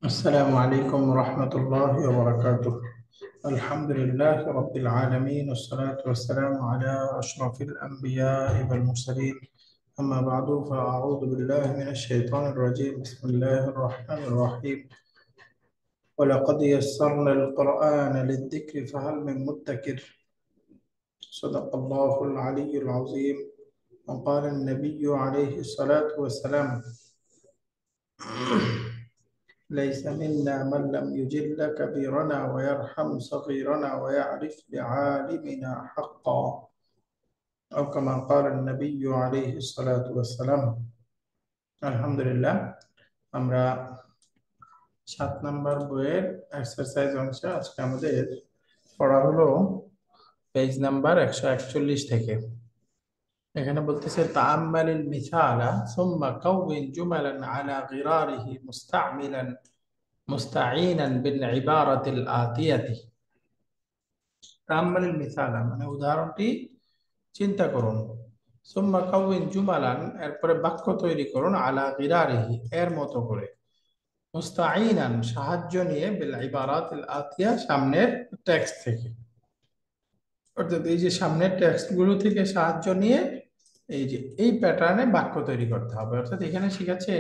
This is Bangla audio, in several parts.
السلام عليكم ورحمة الله وبركاته. الحمد لله رب العالمين، والصلاة والسلام على أشرف الأنبياء والمرسلين. أما بعد، فأعوذ بالله من الشيطان الرجيم. بسم الله الرحمن الرحيم. ولقد يسرنا القرآن للذكر فهل من مدكر. صدق الله العلي العظيم. وقال النبي عليه الصلاة والسلام: ليس منا من لم يجل كبيرنا ويرحم صغيرنا ويعرف لعالمنا حقا، أو كما قال النبي عليه الصلاة والسلام. আলহামদুলিল্লাহ, আমরা 7 নম্বর বইয়ের এক্সারসাইজ অংশে আজকে আমাদের পড়া হলো পেজ নাম্বার 141 থেকে। এখানে বলতেছে তাআম্মালিল মিসালা সুম্মা কাউইন জুমালান আলা গিরারিহি মুস্তামিলান মুস্তাঈনান বিল ইবারাতিল আতিয়াতি। তাআম্মালিল মিসালা মানে উদাহরণটি চিন্তা করুন। সুম্মা কাউইন জুমালান, এরপরে বাক্য তৈরি করুন, আলা গিরারিহি এর মতো করে, মুস্তাঈনান সাহায্য নিয়ে, বিল ইবারাতিল আতিয়া সামনের টেক্সট থেকে। অর্থাৎ এই যে সামনের টেক্সট গুলো থেকে সাহায্য নিয়ে এই যে এই প্যাটার্নে বাক্য তৈরি করতে হবে। অর্থাৎ এখানে শিখাচ্ছে,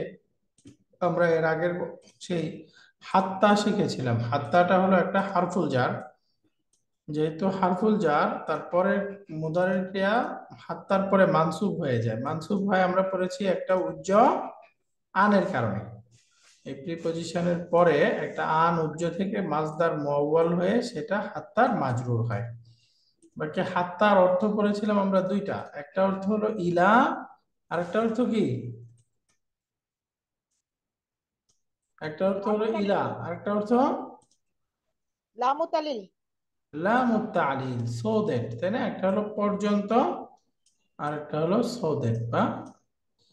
আমরা এর আগের সেই হাত্তা শিখেছিলাম। হাত্তাটা হলো একটা হারফুল জার। যেহেতু হারফুল জার, তারপরে মুদারের ক্রিয়া হাত্তার পরে মানসুব হয়ে যায়। মানসুব হয় আমরা পড়েছি একটা উজ্জ আনের কারণে। এই প্রিপজিশনের পরে একটা আন উজ্জ থেকে মাজদার মুআওয়াল হয়ে সেটা হাত্তার মাজরুর হয়। বাকি হাত্তার অর্থ পড়েছিলাম আমরা দুইটা, একটা অর্থ হলো ইলা, আর একটা অর্থ কি, একটা অর্থ হলো ইলা, আর একটা অর্থ লামুতালিল। লামুত তালিল, সো দ্যাট, তাই না? একটা হলো পর্যন্ত, আর একটা হলো সো দ্যাট বা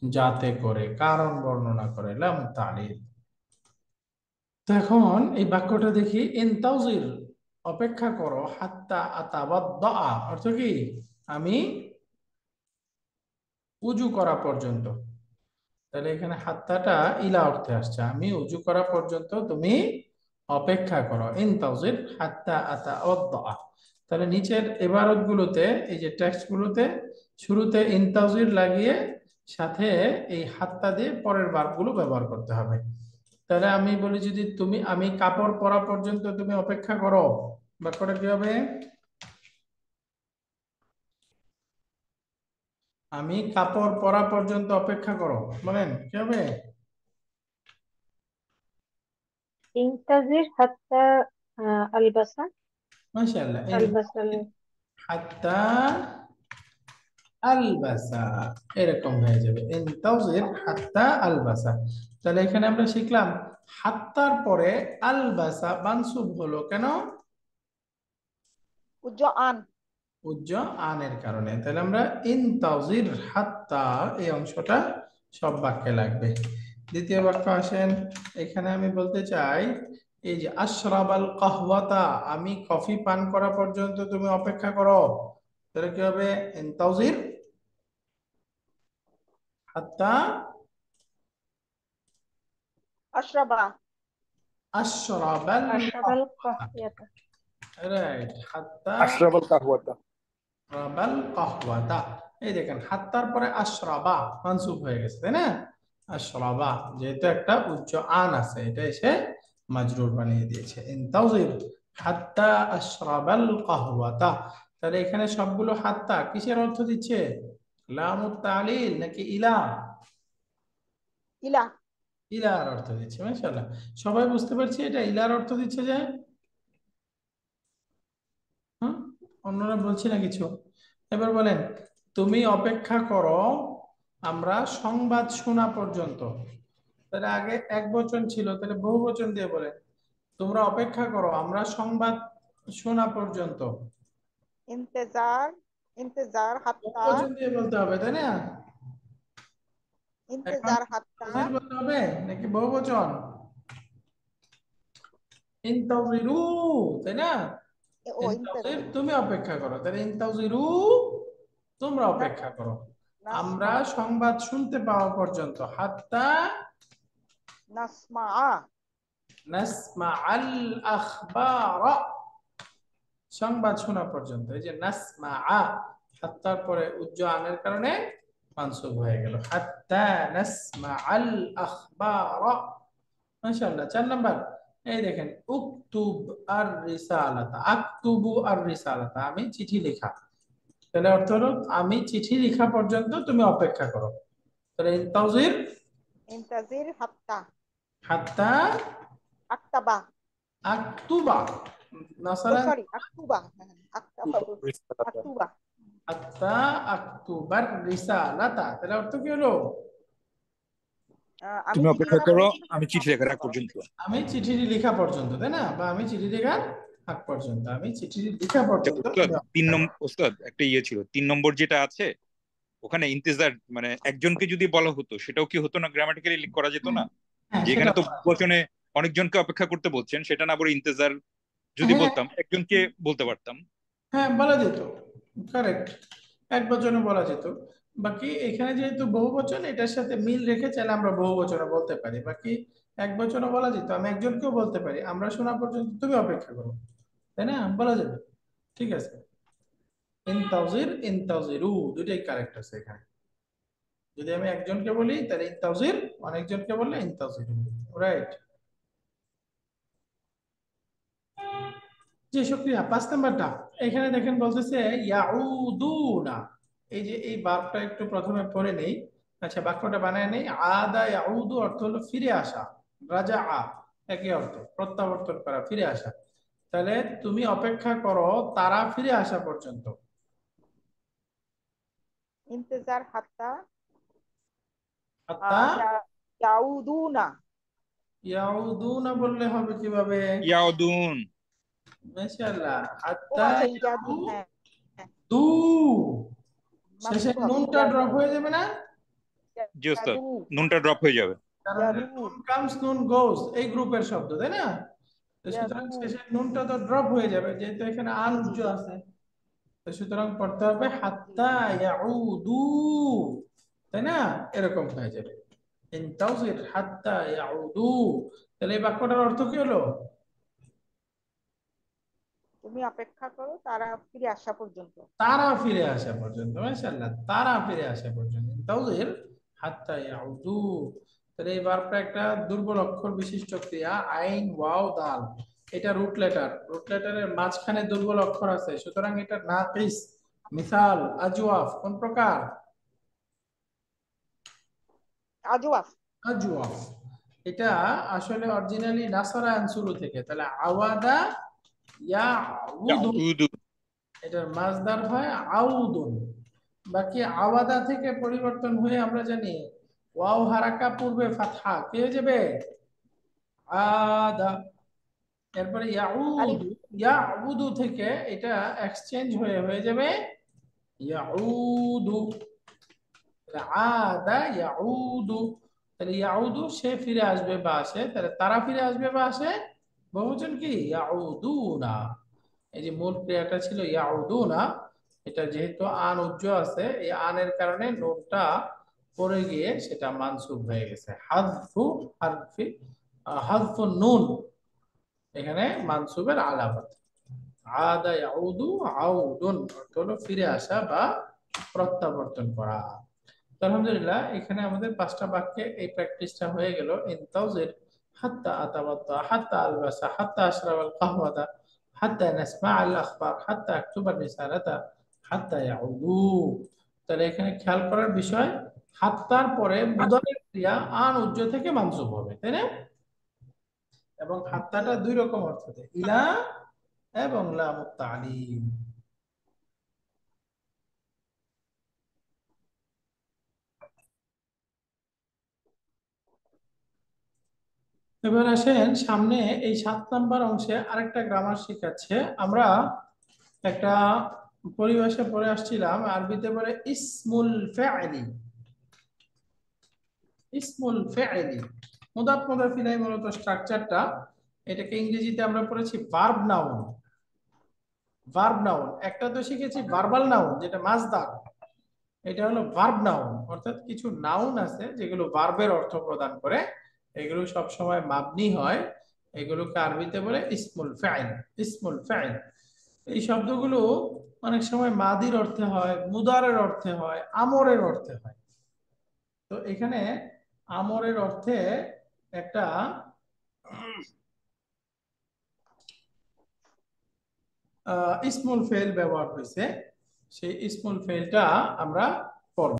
যাতে করে, কারণ বর্ণনা করে, লামুত তালিল। তো এখন এই বাক্যটা দেখি, ইনতাজির অপেক্ষা করো, হাত্তা আতাওয়াদ্দা অর্থ কি, আমি উজু করা পর্যন্ত। তাহলে এখানে হাত্তাটা ইলা অর্থে আসছে, আমি উজু করা পর্যন্ত তুমি অপেক্ষা করো। ইনতাজির হাত্তা আতাওয়াদ্দা। তাহলে নিচের ইবারত গুলোতে, এই যে টেক্সট গুলোতে শুরুতে ইনতাজির লাগিয়ে সাথে এই হাত্তা দিয়ে পরের ভার্বগুলো ব্যবহার করতে হবে। তাহলে আমি বলি, যদি তুমি, আমি কাপড় পরা পর্যন্ত তুমি অপেক্ষা করো, বাক্যটা কি হবে? আমি কাপড় পরা পর্যন্ত অপেক্ষা করো, বলেন কি হবে? ইন্তাজির হাত্তা আলবাসা মাশাআল্লাহ, আলবাসাল। হাত্তা আলবাসা, এরকম হয়ে যাবে, ইনতাজির হাত্তা আলবাসা। তাহলে এখানে আমরা শিখলাম হাত্তার পরে আলবাসা মানসুব হলো কেন? উজ্জ আন। উজ্জ আনের কারণে। তাহলে আমরা ইনতাজির হাত্তা, এই অংশটা সব বাক্যে লাগবে। দ্বিতীয় বাক্য আসেন, এখানে আমি বলতে চাই, এই যে আশরাবাল কাহওয়াতা, আমি কফি পান করা পর্যন্ত তুমি অপেক্ষা করো। তাহলে কি হবে? ইনতাজির হাত্তা আশরাবা আশরাবাল আশরাবাল কাহওয়াতা। কাহিয়াতা। রাইট, হাত্তা أشرب القهوة. আশরাবাল কাহওয়াতা। এই দেখেন হাত্তার পরে আশরাবা মানসুব হয়ে গেছে, তাই না? আশরাবা যেহেতু একটা উচ্চ আন আছে, এটা এসে মাজরুর বানিয়ে দিয়েছে। ইনতাজির হাত্তা আশরাবাল কাহওয়াতা। তাহলে এখানে সবগুলো হাত্তা কিসের অর্থ দিচ্ছে? লামুত তালিল নাকি ইলা? ইলা। ইলার অর্থ দিচ্ছে। মাশাআল্লাহ, সবাই বুঝতে পারছি এটা ইলার অর্থ দিচ্ছে যে? হুম, অন্যরা বলছি না কিছু। এবার বলেন, তুমি অপেক্ষা করো আমরা সংবাদ শোনা পর্যন্ত। তাহলে আগে এক বচন ছিল, তাহলে বহু বচন দিয়ে বলেন, তোমরা অপেক্ষা করো আমরা সংবাদ শোনা পর্যন্ত। ইন্তেজার ইন্তেজার বহু হাত্তা বচন দিয়ে বলতে হবে, তাই না? এখন ইন্তেজার হাত্তা তাফসীর বলতে হবে নাকি বহু বচন? ইনতাজিরু, তাই না? ইনতাজির ইন্তেজার তুমি অপেক্ষা করো, তাহলে ইনতাজিরু তোমরা অপেক্ষা করো আমরা নাসমা সংবাদ শুনতে পাওয়া পর্যন্ত। হাত্তা নাসমা নাসমাআল আখবারা, সংবাদ শোনা পর্যন্ত। এই যে নাসমাআ, হাত্তার পরে উজ্জ আনের কারণে মানসুব হয়ে গেল, হাত্তা নাসমাআল আখবারা। মাশাআল্লাহ। 4 নাম্বার, এই দেখেন উকতুব আর রিসালাতা, আকতুবু আর রিসালাতা, আমি চিঠি লেখা। তাহলে অর্থ হলো আমি চিঠি লেখা পর্যন্ত তুমি অপেক্ষা করো। তাহলে ইনতাজির ইন্তাজির হাত্তা হাত্তা আক্তাবা, আকতুবা, ও নাসারা সরি আক্তুবা, হ্যাঁ আক্তাবা বলছি, আক্তুবা। হাত্তা আকতুবার রিসালাতা, তাহলে অর্থ কি হলো? আমি তুমি চিঠি অপেক্ষা লেখা করো, পর্যন্ত আমি তুমি চিঠি লেখার অপেক্ষা আগ করো। পর্যন্ত। আমি চিঠি লেখা পর্যন্ত, তাই না? বা আমি চিঠি লেখার আগ পর্যন্ত, আমি চিঠি লেখা পর্যন্ত ওস্তাদ তুমি তিন অপেক্ষা নম্বর, করো। ওস্তাদ একটা ইয়ে ছিল 3 নম্বর যেটা আছে ওখানে ইন্তেজার, মানে একজনকে যদি বলা হতো সেটাও কি হতো না, গ্রামাটিক্যালি করা যেত হ্যাঁ, না? হ্যাঁ, যে সেটা এখানে তো বলা যায়। বচনে অনেকজনকে অপেক্ষা করতে বলছেন, সেটা না বলে ইন্তেজার যদি হ্যাঁ, বলতাম একজনকে বলতে পারতাম। হ্যাঁ, বলা যেত, কারেক্ট, এক বচনে বলা যেত। বাকি এখানে যেহেতু বহু বচন, এটার সাথে মিল রেখে চাইলে আমরা বহু বচনে বলতে পারি। বাকি এক বচনে বলা যেত, আমি একজনকেও বলতে পারি আমরা শোনা পর্যন্ত তুমি অপেক্ষা করো, তাই না? বলা যাবে। ঠিক আছে, ইনতাজির ইনতাজিরু দুইটাই কারেক্ট আছে এখানে। যদি আমি একজনকে বলি তাহলে ইনতাজির, অনেকজনকে বললে ইনতাজিরু। রাইট। জি শুকরিয়া। 5 নাম্বারটা, এখানে দেখেন বলতেছে ইয়াউদুনা। এই যে এই ভার্বটা একটু প্রথমে পড়ে নেই। আচ্ছা, বাক্যটা বানায় নেই। আদা ইয়াউদু অর্থ হলো ফিরে আসা, রাজা আ, একই অর্থ, প্রত্যাবর্তন করা, ফিরে আসা। তাহলে তুমি অপেক্ষা করো তারা ফিরে আসা পর্যন্ত। ইন্তেজার হাত্তা হাত্তা ইয়াউদুনা। ইয়াউদুনা বললে হবে কিভাবে? ইয়াউদুন। মাশাআল্লাহ, ও হাত্তা আচ্ছা ইয়াদু, ইয়াউদু, হ্যাঁ হ্যাঁ, শেষে মানসুব হবে নুনটা ইয়াদু, ড্রপ হয়ে যাবে না? জি ওস্তাদ, ইয়াদু, নুনটা ড্রপ হয়ে যাবে। কারণ এটা ইয়াদু, নুন কামস নুন গোস, এই গ্রুপের শব্দ, তাই না? তো ইয়াদু। সুতরাং শেষে নুনটা তো ড্রপ হয়ে যাবে, যেহেতু এখানে আন জি জি উজ্জ জি, আছে। তো সুতরাং পড়তে হবে জি হাত্তা জি। ইয়াউদু, তাই না? এরকম হয়ে যাবে, ইনতাজির হাত্তা ইয়াউদু। তাহলে এই বাক্যটার অর্থ কি হলো? তুমি অপেক্ষা করো তারা ফিরে আসা পর্যন্ত। তারা ফিরে আসা পর্যন্ত। মাশাআল্লাহ, তারা ফিরে আসা পর্যন্ত, ইনতাজির হাত্তা ইয়াউদু। তাহলে এই ভার্বটা একটা দুর্বল অক্ষর বিশিষ্ট ক্রিয়া, আইন ওয়াও দাল। এটা রুট লেটার, রুট লেটারের মাঝখানে দুর্বল অক্ষর আছে, সুতরাং এটা নাকিস, মিসাল, আজওয়াফ, কোন প্রকার? আজওয়াফ। আজওয়াফ। এটা আসলে অরিজিনালি নাসারা আনসুরু থেকে, তাহলে আওয়াদা ইয়াউদু, ইয়াউদু। এটার মাজদার হয় আউদুন। বাকি আওয়াদা থেকে পরিবর্তন হয়ে আমরা জানি ওয়াও হারাকা পূর্বে ফাতহা কি হয়ে যাবে? আদা। এরপরে আলিফ। ইয়াউদু, ইয়াউদু থেকে এটা এক্সচেঞ্জ হয়ে হয়ে যাবে ইয়াউদু। তাহলে আদা ইয়াউদু, তাহলে ইয়াউদু সে ফিরে আসবে বা আসে, তাহলে তারা ফিরে আসবে বা আসে, বহুবচন কি ইয়াউদুনা। এই যে মূল ক্রিয়াটা ছিল ইয়াউদুনা, এটা যেহেতু আন উজ্জ আছে, এই আনের কারণে নুনটা পড়ে গিয়ে সেটা মানসুব হয়ে গেছে। হাযফু হারফি, হাযফু নুন এখানে মানসুবের আলামত। আদা ইয়াউদু আউদুন অর্থ হলো ফিরে আসা বা প্রত্যাবর্তন করা। তো আলহামদুলিল্লাহ, এখানে আমাদের 5টা বাক্যে এই প্র্যাকটিসটা হয়ে গেল। ইনতাজির হাত্তা আতাওয়াদ্দা, হাত্তা আলবাসা, হাত্তা আশরাব আল কাহওয়াতা, হাত্তা নাসমা আল আখবার, হাত্তা আকতুবা রিসালাতা, হাত্তা ইয়াউদু। তাহলে এখানে খেয়াল করার বিষয়, হাত্তার পরে মুদারের ক্রিয়া আন উজ্জ থেকে মানসুব হবে, তাই না? এবং হাত্তাটা দুই রকম অর্থ দেয়, ইলা এবং লামুত তালিম। এবার আসেন সামনে, এই 7 নাম্বার অংশে আরেকটা গ্রামার শিখাচ্ছে। আমরা একটা পরিভাষা পড়ে আসছিলাম, আরবিতে বলে ইসমুল ফাইলি। ইসমুল ফাইলি, মুদাফ মুদাফ ইলাইহি মূলত স্ট্রাকচারটা, এটাকে ইংরেজিতে আমরা পড়েছি ভার্ব নাউন। ভার্ব নাউন একটা তো শিখেছি ভার্বাল নাউন যেটা মাসদার, এটা হলো ভার্ব নাউন, অর্থাৎ কিছু নাউন আছে যেগুলো ভার্বের অর্থ প্রদান করে, এগুলো সব সময় মাবনি হয় এগুলোকে আরবিতে বলে ইসমুল ফাইল। ইসমুল ফাইল এই শব্দগুলো অনেক সময় মাদির অর্থে হয়, মুদারের অর্থে হয়, আমরের অর্থে হয়। তো এখানে আমরের অর্থে একটা ইসমুল ফেল ব্যবহার হয়েছে, সেই ইসমুল ফেলটা আমরা পড়ব।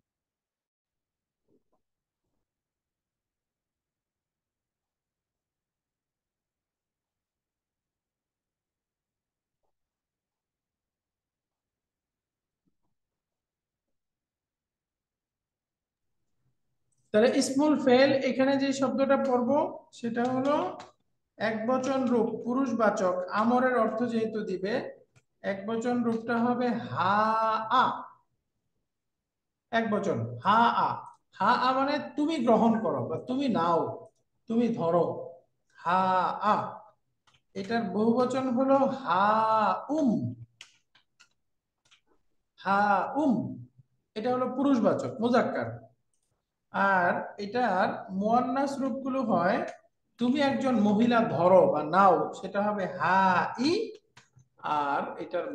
তাহলে ইসমুল ফেল এখানে যে শব্দটা পড়ব সেটা হলো একবচন রূপ পুরুষবাচক আমরের অর্থ যেহেতু দিবে, একবচন রূপটা হবে হা আ। একবচন হা আ। হা আ মানে তুমি গ্রহণ করো বা তুমি নাও, তুমি ধরো। হা আ। এটার বহুবচন হলো হা উম। হা উম। এটা হলো পুরুষবাচক মুজাক্কার। আর এটার মুয়ান্নাস রূপগুলো হয় তুমি একজন মহিলা ধরো বা নাও, সেটা হবে হা ই। আর এটার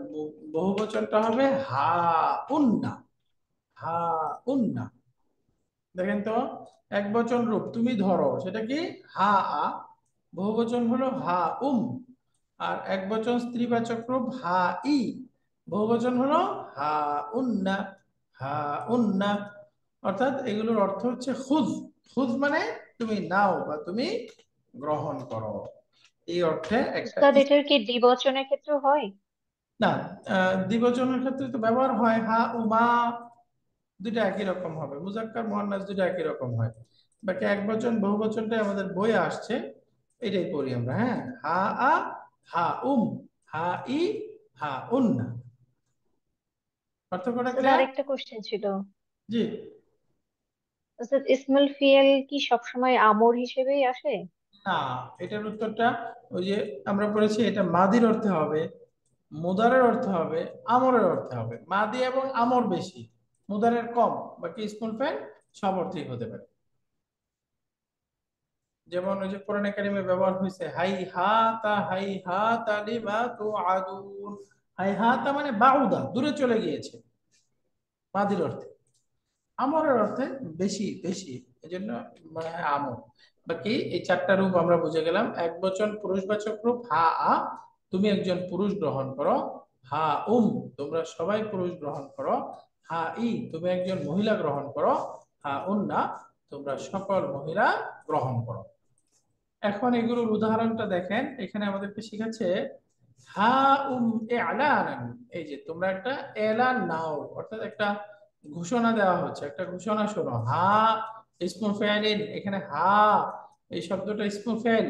বহুবচনটা হবে হা উন্না। হা উন্না। দেখেন তো, একবচন রূপ তুমি ধরো সেটা কি হা আ, বহুবচন হলো হা উম। আর একবচন স্ত্রীবাচক রূপ হা ই, বহুবচন হলো হা উন্না। হা উন্না। অর্থাৎ এগুলোর অর্থ হচ্ছে খুজ। খুজ মানে তুমি নাও বা তুমি গ্রহণ করো, এই অর্থে একটা উস্তাদ এটার কি দ্বিবচনের ক্ষেত্রে হয়? না, দ্বিবচনের ক্ষেত্রে তো ব্যবহার হয় হা উমা, দুইটা একই রকম হবে, মুজাক্কার মুয়ান্নাস দুইটা একই রকম হয়। বাকি একবচন বহুবচনটাই আমাদের বইয়ে আসছে, এটাই পড়ি আমরা। হ্যাঁ, হা আ, হা উম, হা ই, হা উন্না। পার্থক্যটা উস্তাদ ক্লিয়ার? আরেকটা কোশ্চেন ছিল। জি। উস্তাদ ইসমুল ফিয়েল কি সবসময় আমর হিসেবেই আসে? না, এটার উত্তরটা ওই যে আমরা পড়েছি, এটা মাদির অর্থে হবে, মুদারের অর্থে হবে, আমরের অর্থে হবে। মাদি এবং আমর বেশি, মুদারের কম। বাকি ইসমুল ফেল সব অর্থেই হতে পারে। যেমন ওই যে কোরআনে কারিমে ব্যবহার হয়েছে হাই হাতা, হাই হাতা লিমা তুআদুন। হাই হাতা মানে বাউদা, দূরে চলে গিয়েছে, মাদির অর্থে। আমরের অর্থে বেশি বেশি, এজন্য মনে হয় আমর। বাকি এই চারটা রূপ আমরা বুঝে গেলাম। এক বচন পুরুষবাচক রূপ হা আ, তুমি একজন পুরুষ গ্রহণ করো। হা উম, তোমরা সবাই পুরুষ গ্রহণ করো। হা ই, তুমি একজন মহিলা গ্রহণ করো। হা উন্না, তোমরা সকল মহিলা গ্রহণ করো। এখন এগুলোর উদাহরণটা দেখেন, এখানে আমাদেরকে শিখাচ্ছে হা উম এলান। এই যে তোমরা একটা এলান নাও, অর্থাৎ একটা ঘোষণা দেওয়া হচ্ছে, একটা ঘোষণা শোনো। হা ইসমু ফাইলিন, এখানে হা এই শব্দটা ইসমু ফাইল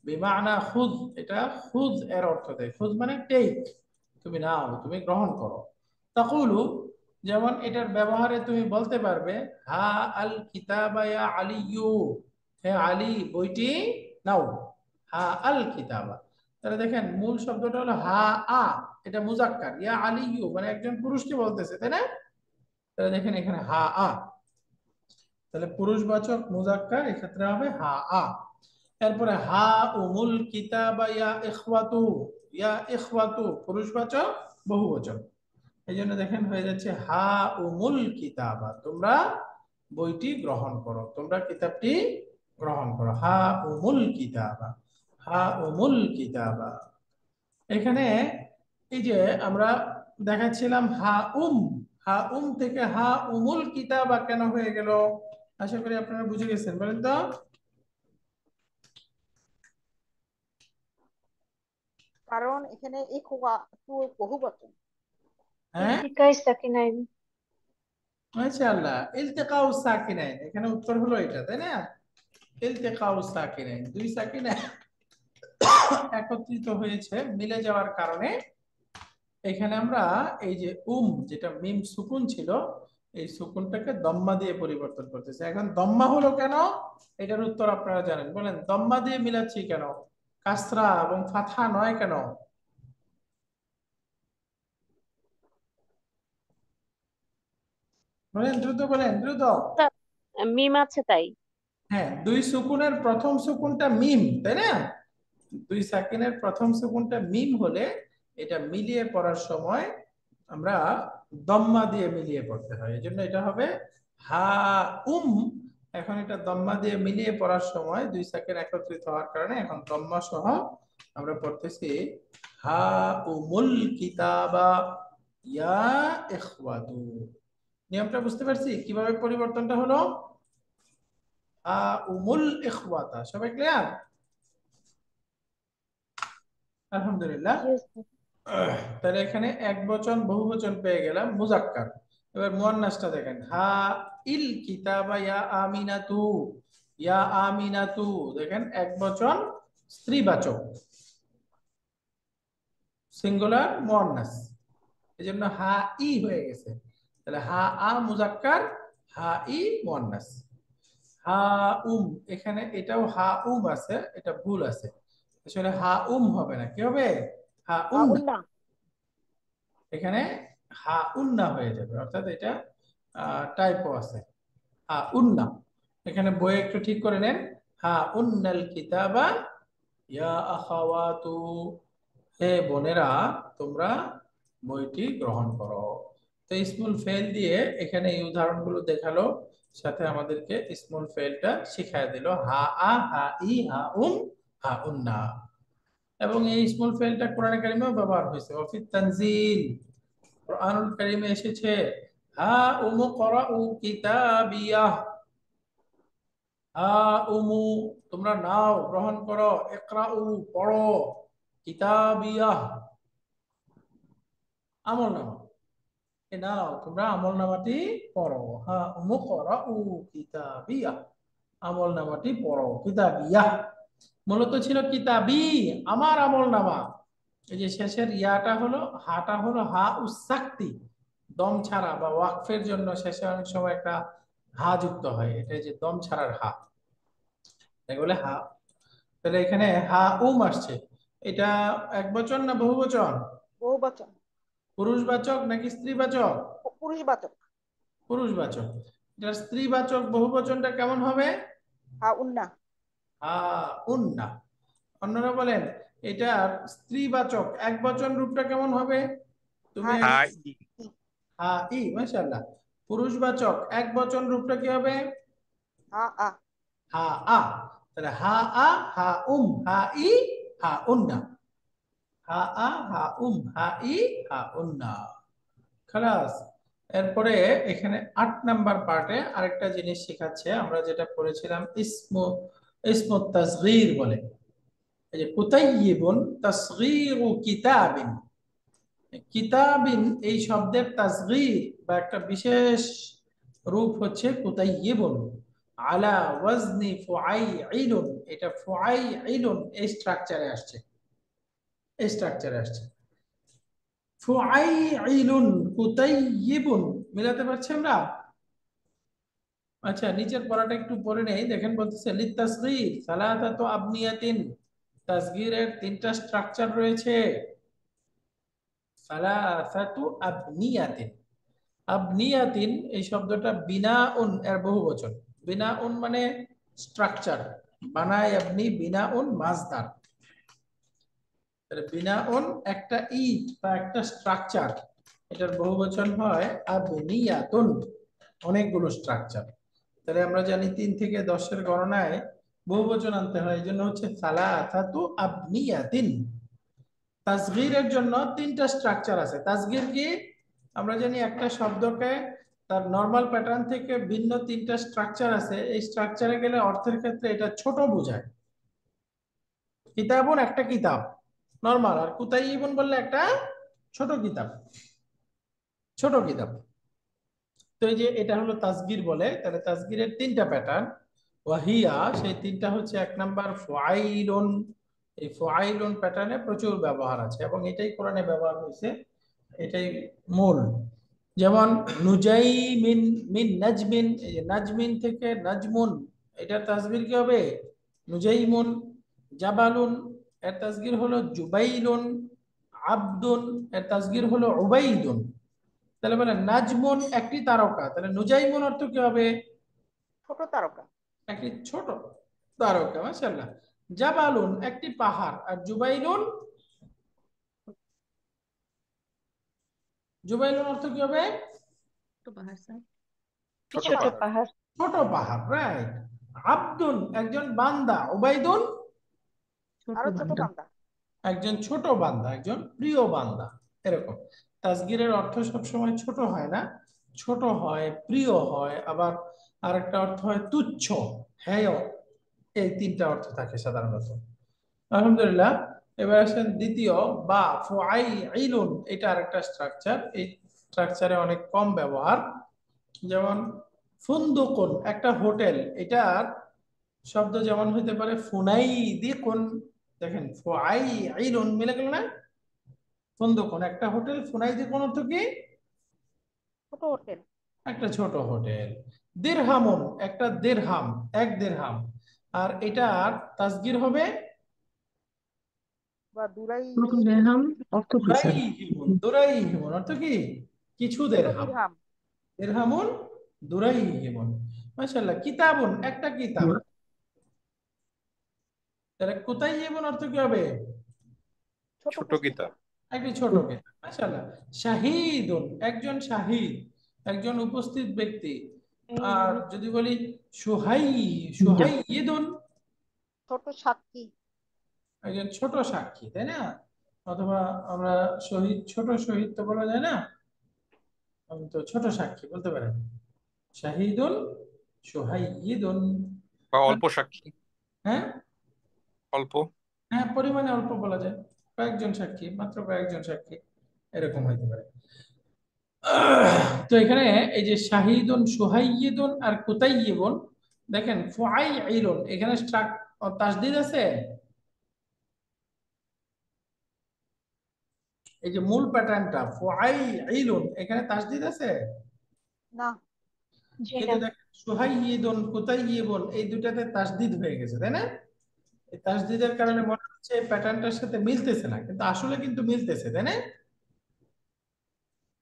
বিমানা খুদ, এটা খুদ এর অর্থ দেয়। খুদ মানে টেক, তুমি নাও, তুমি গ্রহণ করো। তাকুলু, যেমন এটার ব্যবহারে তুমি বলতে পারবে হা আল কিতাবা ইয়া আলিয়ু, হে আলী বইটি নাও। হা আল কিতাবা। তাহলে দেখেন মূল শব্দটা হলো হা আ, এটা মুজাক্কার। ইয়া আলিয়ু মানে একজন পুরুষকে বলতেছে, তাই না? তাহলে দেখেন এখানে হা আ, তাহলে পুরুষবাচক মুজাক্কার এক্ষেত্রে হবে হা আ। এরপরে হা উমুল কিতাবা ইয়া ইখওয়াতু। ইয়া ইখওয়াতু পুরুষবাচক বহুবচন, এই জন্য দেখেন হয়ে যাচ্ছে হা উমুল কিতাবা, তোমরা বইটি গ্রহণ করো, তোমরা কিতাবটি গ্রহণ করো। হা উমুল কিতাবা, হা উমুল কিতাবা। এখানে এই যে আমরা দেখাচ্ছিলাম হা উম, হা উম থেকে হা উমুল কিতাবা কেন হয়ে গেল, আশা করি আপনারা বুঝে গেছেন, বলেন তো। কারণ এখানে ইখওয়া টু বহুবচন। হ্যাঁ, ইলতিকাই সাকিনাইন। মাশাআল্লাহ, ইলতিকাউ সাকিনাইন, এখানে উত্তর হলো এটা, তাই না? ইলতিকাউ সাকিনাইন, দুই সাকিনাইন একত্রিত হয়েছে, মিলে যাওয়ার কারণে এখানে আমরা এই যে যেটা মিম সুকুন ছিল, এই সুকুনটাকে দম্মা দিয়ে পরিবর্তন করতেছি। এখন দম্মা হলো কেন, এটার উত্তর আপনারা জানেন, বলেন দম্মা দিয়ে মিলাচ্ছি কেন, কাসরা এবং ফাথা নয় কেন? বলেন দ্রুত, বলেন দ্রুত। উস্তাদ মিম আছে তাই। হ্যাঁ, দুই সুকুনের প্রথম সুকুনটা মিম, তাই না? দুই সাকিনের প্রথম সুকুনটা মিম হলে এটা মিলিয়ে পড়ার সময় আমরা দম্মা দিয়ে মিলিয়ে পড়তে হয়, এই জন্য এটা হবে হা উম। এখন এটা দম্মা দিয়ে মিলিয়ে পড়ার সময় দুই সাকিন একত্রিত হওয়ার কারণে এখন দম্মা সহ আমরা পড়তেছি হা উমুল কিতাবা ইয়া ইখওয়াতু। নিয়মটা বুঝতে পারছি কিভাবে পরিবর্তনটা হলো? হা উমুল ইখওয়াতা, সবাই ক্লিয়ার? আলহামদুলিল্লাহ। জি উস্তাদ। তাহলে এখানে এক বচন বহু বচন পেয়ে গেলাম মুজাক্কার। এবার মুয়ান্নাসটা দেখেন, হা ইল কিতাবা ইয়া আমিনাতু, ইয়া আমিনাতু দেখেন এক বচন স্ত্রীবাচক সিঙ্গুলার মুয়ান্নাস, এজন্য হা ই হয়ে গেছে। তাহলে হা আ মুজাক্কার, হা ই মুয়ান্নাস। হা উম, এখানে এটাও হা উম আছে, এটা ভুল আছে, আসলে হা উম হবে না, কি হবে? হা উম। উন্না। এখানে হা উন্না হয়ে যাবে, অর্থাৎ এটা টাইপো আছে, হা উন্না। এখানে বই একটু ঠিক করে নেন, হা উন্নাল কিতাবা ইয়া আখাওয়াতু, হে বোনেরা তোমরা বইটি গ্রহণ করো। তো ইসমুল ফেল দিয়ে এখানে এই উদাহরণগুলো দেখালো, সাথে আমাদেরকে ইসমুল ফেলটা শিখায় দিল, হা আ, হা ই, হা উম, হা উন্না। এবং এই ইসমুল ফেলটা কোরআন কারিমেও ব্যবহার হয়েছে, অফিত তানজিল, কোরআনুল কারিমে এসেছে হা উমু করাউ কিতাবিয়াহ, হা উমু তোমরা নাও গ্রহণ করো, ইকরাউ পড়ো, কিতাবিয়াহ আমল নামা, এ নাও তোমরা আমল নামাটি পড়ো, হা উমু করাউ কিতাবিয়াহ আমল নামাটি পড়ো, কিতাবিয়াহ মূলত ছিল কিতাবি আমার আমল নামা। এই যে শেষের ইয়াটা হলো, হাটা হলো হা উসাক্তি, দম ছাড়া বা ওয়াকফের জন্য শেষে অনেক সময় একটা হা যুক্ত হয়, এটা যে দম ছাড়ার হা, এগুলো হা। তাহলে এখানে হা উম আসছে, এটা এক বচন না বহু বচন? বহুবচন। পুরুষবাচক নাকি স্ত্রীবাচক? পুরুষবাচক। পুরুষবাচক। এটা স্ত্রীবাচক বহু বচনটা কেমন হবে? উন্না। হা উন্না। অন্যরা বলেন এটার স্ত্রীবাচক এক বচন রূপটা কেমন হবে? তুমি ই। হা ই। ই। হা ই, মাশাআল্লাহ। পুরুষবাচক এক বচন রূপটা কি হবে? আ। হা আ। তাহলে হা আ, হা উম, হা ই, হা উন্না, হা আ, হা উম, হা ই, হা উন্না। খালাস। এরপরে এখানে ৮ নাম্বার পার্টে আরেকটা জিনিস শেখাচ্ছে, আমরা যেটা পড়েছিলাম ইসমু তাসগীর বলে, এই যে কুতাইয়িবুন তাসগীরু কিতাবিন, কিতাবিন এই শব্দের তাসগীর বা একটা বিশেষ রূপ হচ্ছে কুতাইয়িবুন, আলা ওয়াজনি ফুআইইলুন, এটা ফুআইইলুন এই স্ট্রাকচারে আসছে, এই স্ট্রাকচারে আসছে ফুআইইলুন কুতাইয়িবুন, মিলাতে পারছি আমরা? আচ্ছা নিচের পড়াটা একটু পড়ে নেই, দেখেন বলতেছে লিতাসগীর সালাসাতু আবনিয়াতিন, তাসগীরের তিনটা স্ট্রাকচার রয়েছে, সালাসাতু আবনিয়াতিন। আবনিয়াতিন এই শব্দটা বিনাউন এর বহুবচন, বিনাউন মানে স্ট্রাকচার, বানায় আপনি বিনাউন মাজদার, তাহলে বিনাউন একটা ইট বা একটা স্ট্রাকচার, এটার বহুবচন হয় আবনিয়াতুন, অনেকগুলো স্ট্রাকচার। তাহলে আমরা জানি ৩ থেকে ১০-এর গণনায় বহুবচন আনতে হয়, এই জন্য হচ্ছে সালাসাতু আবনিয়াতিন। তাসগীরের জন্য ৩টা স্ট্রাকচার আছে। তাসগীর কি? আমরা জানি একটা শব্দকে তার নরমাল প্যাটার্ন থেকে ভিন্ন ৩টা স্ট্রাকচার আছে, এই স্ট্রাকচারে গেলে অর্থের ক্ষেত্রে এটা ছোট বোঝায়। কিতাবুন একটা কিতাব নরমাল, আর কুতাইয়িবুন বললে একটা ছোট কিতাব, ছোট কিতাব। তো এই যে এটা হলো তাসগীর বলে, তাহলে তাসগীরের ৩টা প্যাটার্ন, ওয়াহিয়া সেই ৩টা হচ্ছে, ১ নাম্বার ফুআইলুন, এই ফুআইলুন প্যাটার্নে প্রচুর ব্যবহার আছে এবং এটাই কোরআনে ব্যবহার হয়েছে, এটাই মূল। যেমন নুজাইমিন মিন নাজমিন, এই যে নাজমিন থেকে নাজমুন, এটার তাসগীর কি হবে? নুজাইমুন। জাবালুন এর তাসগীর হলো জুবাইলুন। আব্দুন এর তাসগীর হলো উবাইদুন। তাহলে বলে নাজমুন একটি তারকা, তাহলে নুজাইমুন অর্থ কি হবে? ছোট তারকা। একটি ছোট তারকা, মাশাআল্লাহ। জাবালুন একটি পাহাড়, আর জুবাইলুন, জুবাইলুন অর্থ কি হবে? ছোট ছোট পাহাড়। পাহাড়। ছোট পাহাড়, রাইট। আব্দুন একজন বান্দা, উবাইদুন আরো ছোট বান্দা। একজন ছোট বান্দা, একজন প্রিয় বান্দা, এরকম। তাসগীরের অর্থ সবসময় ছোট হয় না, ছোট হয়, প্রিয় হয়, আবার আরেকটা অর্থ হয় তুচ্ছ, হেয়। এই তিনটা অর্থ থাকে সাধারণত। আলহামদুলিল্লাহ। এবার আসেন দ্বিতীয়, বা ফুআইলুন, এটা আরেকটা স্ট্রাকচার। এই স্ট্রাকচারে অনেক কম ব্যবহার। যেমন ফুন্দুকুন একটা হোটেল, এটার শব্দ যেমন হইতে পারে ফুনাইদিকুন। দেখেন ফুআইলুন মিলে গেল না? ফুন্দুকুন একটা হোটেল, ফুনাইদিকুন অর্থ কি? ছোট হোটেল। একটা ছোট হোটেল। দিরহামুন একটা দিরহাম, এক দিরহাম। আর এটার তাসগীর হবে বা দুরাই দুরাইহিমুন। দুরাইহিমুন অর্থ কি? কিছু ছোট দিরহাম। দিরহাম। দিরহামুন দুরাইহিমুন। মাশাআল্লাহ। কিতাবুন একটা কিতাব, তাহলে কুতাইয়িবুন অর্থ কি হবে? ছোট ছোট পুস্তিকা। কিতাব। একটি ছোট কিতাব। মাশাআল্লাহ। শাহিদুন একজন শাহিদ, একজন উপস্থিত ব্যক্তি। আর যদি বলি সুহাইয়িদুন, ছোট সাক্ষী। একজন ছোট সাক্ষী, তাই না? অথবা আমরা শহীদ, ছোট শহীদ তো বলা যায় না, আমি তো ছোট সাক্ষী বলতে পারেন। শাহিদুন, সুহাইয়িদুন। বা অল্প সাক্ষী। হ্যাঁ, অল্প। হ্যাঁ, পরিমাণে অল্প বলা যায়। কয়েকজন সাক্ষী, মাত্র কয়েকজন সাক্ষী, এরকম হইতে পারে। তো এখানে এই যে শাহিদুন, সুহাইয়িদুন আর কুতাইয়িবুন, দেখেন ফুআইলুন এখানে তাসদীদ আছে। এই যে মূল প্যাটার্নটা ফুআইলুন, এখানে তাসদীদ আছে। না। জি কিন্তু না। দেখেন সুহাইয়িদুন, কুতাইয়িবুন এই দুটাতে তাসদীদ হয়ে গেছে, তাই না? এই তাসদীদের কারণে মনে হচ্ছে এই প্যাটার্নটার সাথে মিলতেছে না, কিন্তু আসলে কিন্তু মিলতেছে, তাই না?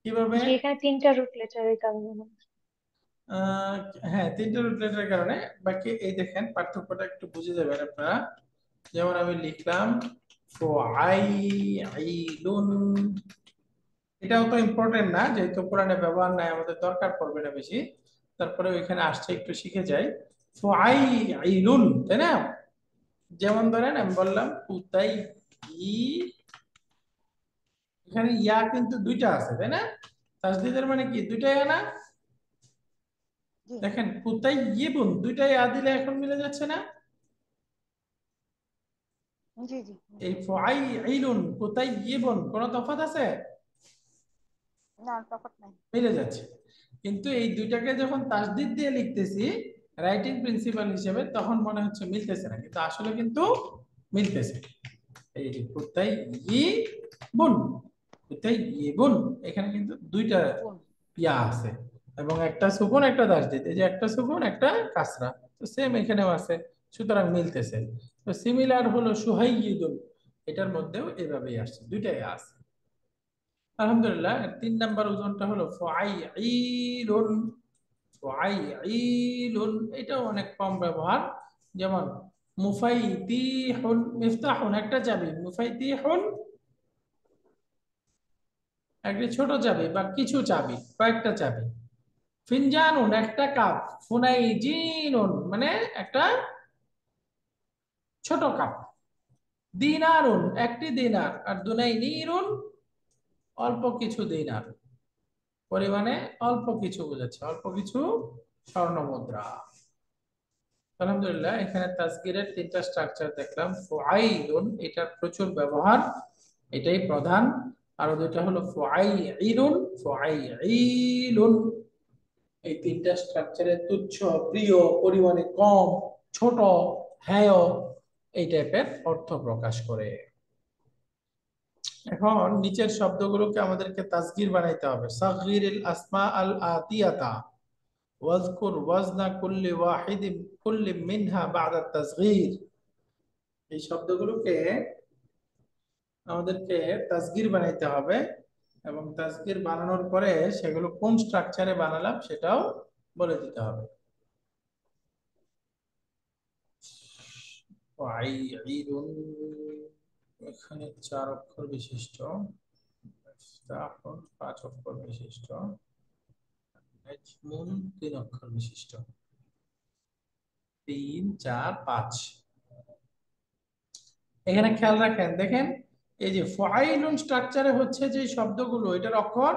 কিভাবে? জি, এখানে তিনটা রুট লেটারের কারণে মনে হয়। আহ, হ্যাঁ, তিনটা রুটলেটের কারণে। বাকি এই দেখেন পার্থক্যটা একটু বুঝে যাবেন আপনারা। যেমন আমি লিখলাম ফুআইলুন, এটাও তো ইম্পর্টেন্ট না, যেহেতু কোরআনে ব্যবহার নাই আমাদের দরকার পড়বে না বেশি। তারপরে ওইখানে আসছে একটু শিখে যাই। ফুআইলুন, তাই না? যেমন ধরেন আমি বললাম কুতাই, এখানে ইয়া কিন্তু দুইটা আছে, তাই না? তাসদীদের মানে কি দুইটা ইয়া না? জি দেখেন কুতাইয়িবুন দুইটা ইয়া দিলে এখন মিলে যাচ্ছে না? জি জি। এই ফুআইলুন, কুতাইয়িবুন কোনো তফাৎ আছে? না, তফাৎ নাই। মিলে যাচ্ছে। কিন্তু এই দুইটাকে যখন তাসদীদ দিয়ে লিখতেছি রাইটিং প্রিন্সিপাল হিসেবে, তখন মনে হচ্ছে মিলতেছে না, কিন্তু আসলে কিন্তু মিলতেছে। এই যে কুতাইয়িবুন, কুতাইয়িবুন, এখানে কিন্তু দুইটা কোন? ইয়া আছে, এবং একটা সুকুন একটা তাসদীদ। এই যে একটা সুকুন একটা কাসরা, তো সেম এখানেও আছে, সুতরাং মিলতেছে। তো সিমিলার হলো সুহাইয়িদুন, এটার মধ্যেও এভাবেই আসছে, দুইটাই আছে। আলহামদুলিল্লাহ। 3 নাম্বার ওজনটা হলো ফুআইলুন। ফুআইলুন এটাও অনেক কম ব্যবহার। যেমন মুফাইতিহুন, মিফতাহুন একটা চাবি, মুফাইতিহুন একটি ছোট চাবি বা কিছু চাবি, কয়েকটা চাবি। ফিনজানুন একটা কাপ, ফুনাইজিনুন মানে একটা ছোট কাপ। দিনারুন একটি দিনার, আর দুনাইনিরুন অল্প কিছু দিনার, পরিমাণে অল্প কিছু বোঝাচ্ছে, অল্প কিছু স্বর্ণ মুদ্রা। আলহামদুলিল্লাহ। এখানে তাসগীরের তিনটা স্ট্রাকচার দেখলাম। ফুআইলুন এটার প্রচুর ব্যবহার, এটাই প্রধান। আরো দুইটা হলো ফুআইলুন, ফুআইলুন। এই তিনটা স্ট্রাকচারে তুচ্ছ, প্রিয়, পরিমাণে কম, ছোট, হ্যায়, এই টাইপের অর্থ প্রকাশ করে। এখন নিচের শব্দগুলোকে আমাদেরকে তাসগীর বানাইতে হবে। সাগগীরিল আসমা আল আতিয়াতা ওয়াজকুর ওয়াজনা কুল্লি মিনহা বা'দা তাসগীর। এই শব্দগুলোকে আমাদেরকে তাসগীর বানাইতে হবে, এবং তাসগীর বানানোর পরে সেগুলো কোন স্ট্রাকচারে বানালাম সেটাও বলে দিতে হবে। ফাইলুন এখানে 4 অক্ষর বিশিষ্ট, মিফতাহুন 5 অক্ষর বিশিষ্ট, নাজমুন 3 অক্ষর বিশিষ্ট। 3 4 5। এখানে খেয়াল রাখেন, দেখেন এই যে ফাইলুন স্ট্রাকচারে হচ্ছে যে শব্দগুলো, এটার অক্ষর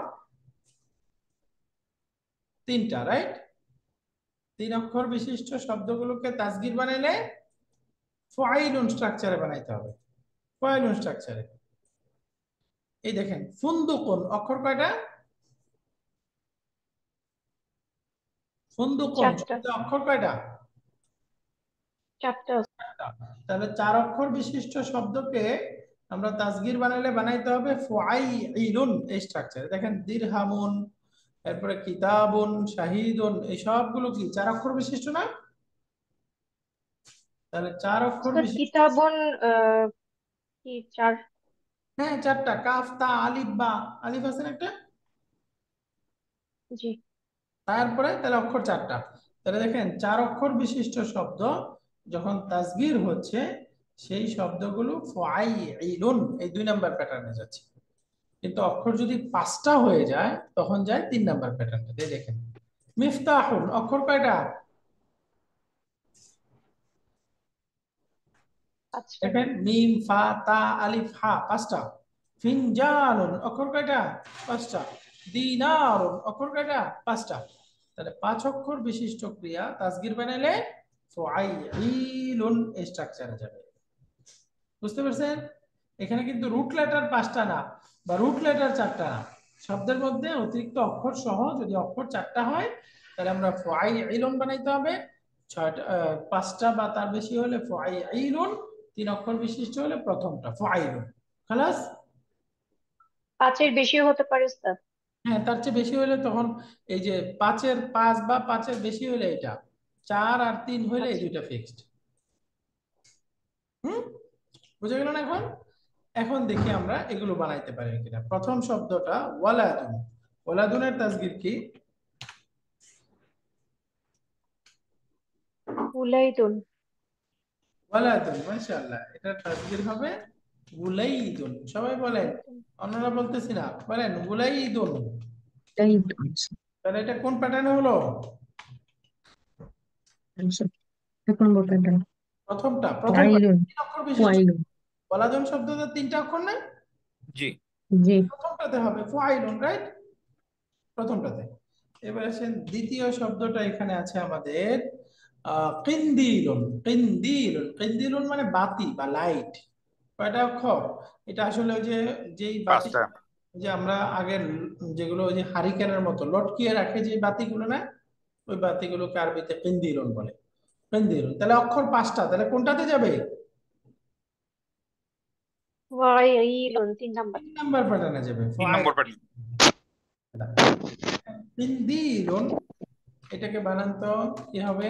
3টা, রাইট? 3 অক্ষর বিশিষ্ট শব্দগুলোকে তাসগীর বানাইলে ফাইলুন স্ট্রাকচারে বানাইতে হবে। ফাইলুন স্ট্রাকচারে এই দেখেন ফুন্দুকুন অক্ষর কয়টা? ফুন্দুকুন 4টা। শব্দে অক্ষর কয়টা? 4টা। তাহলে 4 অক্ষর বিশিষ্ট শব্দকে আমরা তাসগীর বানাইলে বানাইতে হবে ফাইলুন এই স্ট্রাকচারে। দেখেন দিরহামুন, এরপরে কিতাবুন, শাহিদুন, এই সবগুলো কি 4 অক্ষর বিশিষ্ট না? তাহলে 4 অক্ষর স্যার বিশিষ্ট। কিতাবুন কি 4? হ্যাঁ 4টা, কাফ তা আলিফ বা, আলিফ আছে না একটা, জি। তারপরে তাহলে অক্ষর 4টা। তাহলে দেখেন 4 অক্ষর বিশিষ্ট শব্দ যখন তাসগীর হচ্ছে সেই শব্দগুলো ফাইলুন এই 2 নাম্বার প্যাটার্নে যাচ্ছে। কিন্তু অক্ষর যদি 5টা হয়ে যায় তখন যায় 3 নাম্বার প্যাটার্নে। দেখেন মিফতাহুন অক্ষর কয়টা? 5টা। দেখেন মিম ফা তা আলিফ হা 5টা। ফিনজানুন অক্ষর কয়টা? 5টা। দিনারুন অক্ষর কয়টা? 5টা। তাহলে 5 অক্ষর বিশিষ্ট ক্রিয়া তাসগীর বানাইলে ফাইলুন এই স্ট্রাকচারে যাবে। বুঝতে পারছেন? এখানে কিন্তু রুট লেটার 5টা না বা রুট লেটার 4টা না, শব্দের মধ্যে অতিরিক্ত অক্ষর সহ যদি অক্ষর 4টা হয় তাহলে আমরা ফাইলুন বানাইতে হবে। 5টা বা তার বেশি হলে ফাইলুন, 3 অক্ষর বিশিষ্ট হলে প্রথমটা ফাইলুন। খালাস? 5-এর বেশিও হতে পারে স্যার। হ্যাঁ তার চেয়ে বেশি হলে তখন এই যে 5-এর 5 বা 5-এর বেশি হলে এটা, 4 আর 3 হলে এই আচ্ছা। দুইটা ফিক্সড। হুম, বুঝে গেল না এখন? এখন দেখি আমরা এগুলো বানাইতে পারি কিনা। প্রথম শব্দটা ওয়ালাদুন। ওয়ালাদুনের তাসগীর কি? উলাইদুন। ওয়ালাদুন, মাশাআল্লাহ। এটার তাসগীর হবে উলাইদুন। সবাই বলেন, উলাইদুন। অন্যরা বলতেছি না, বলেন উলাইদুন। তাই তাহলে এটা কোন প্যাটার্নে হলো? এখন বলতেন প্রথমটা ওয়াইলুন। 3 অক্ষর বিশিষ্ট। ওয়াইলুন। ওয়ালাদুন শব্দটা 3টা অক্ষর না? জি। জি। প্রথমটাতে হবে ফাইলুন, রাইট? প্রথমটাতে। এবার আসেন দ্বিতীয় শব্দটা, এখানে আছে আমাদের কিন্দিলুন। কিন্দিলুন, কিন্দিলুন মানে বাতি বা লাইট। কয়টা অক্ষর? এটা আসলে ওই যে যেই বাতি, 5টা। যে আমরা আগের যেগুলো ওই যে হারিকেনের মতো লটকিয়ে রাখে যে বাতিগুলো না, ওই বাতিগুলোকে আরবিতে কিন্দিলুন বলে। কিন্দিলুন, তাহলে অক্ষর 5টা, তাহলে কোনটাতে যাবে? ওয়াইলুন 3 নাম্বার। 3 নাম্বার প্যাটার্নে যাবে। 3 নম্বর প্যাটার্ন। কিন্দিলুন, এটাকে বানান তো কি হবে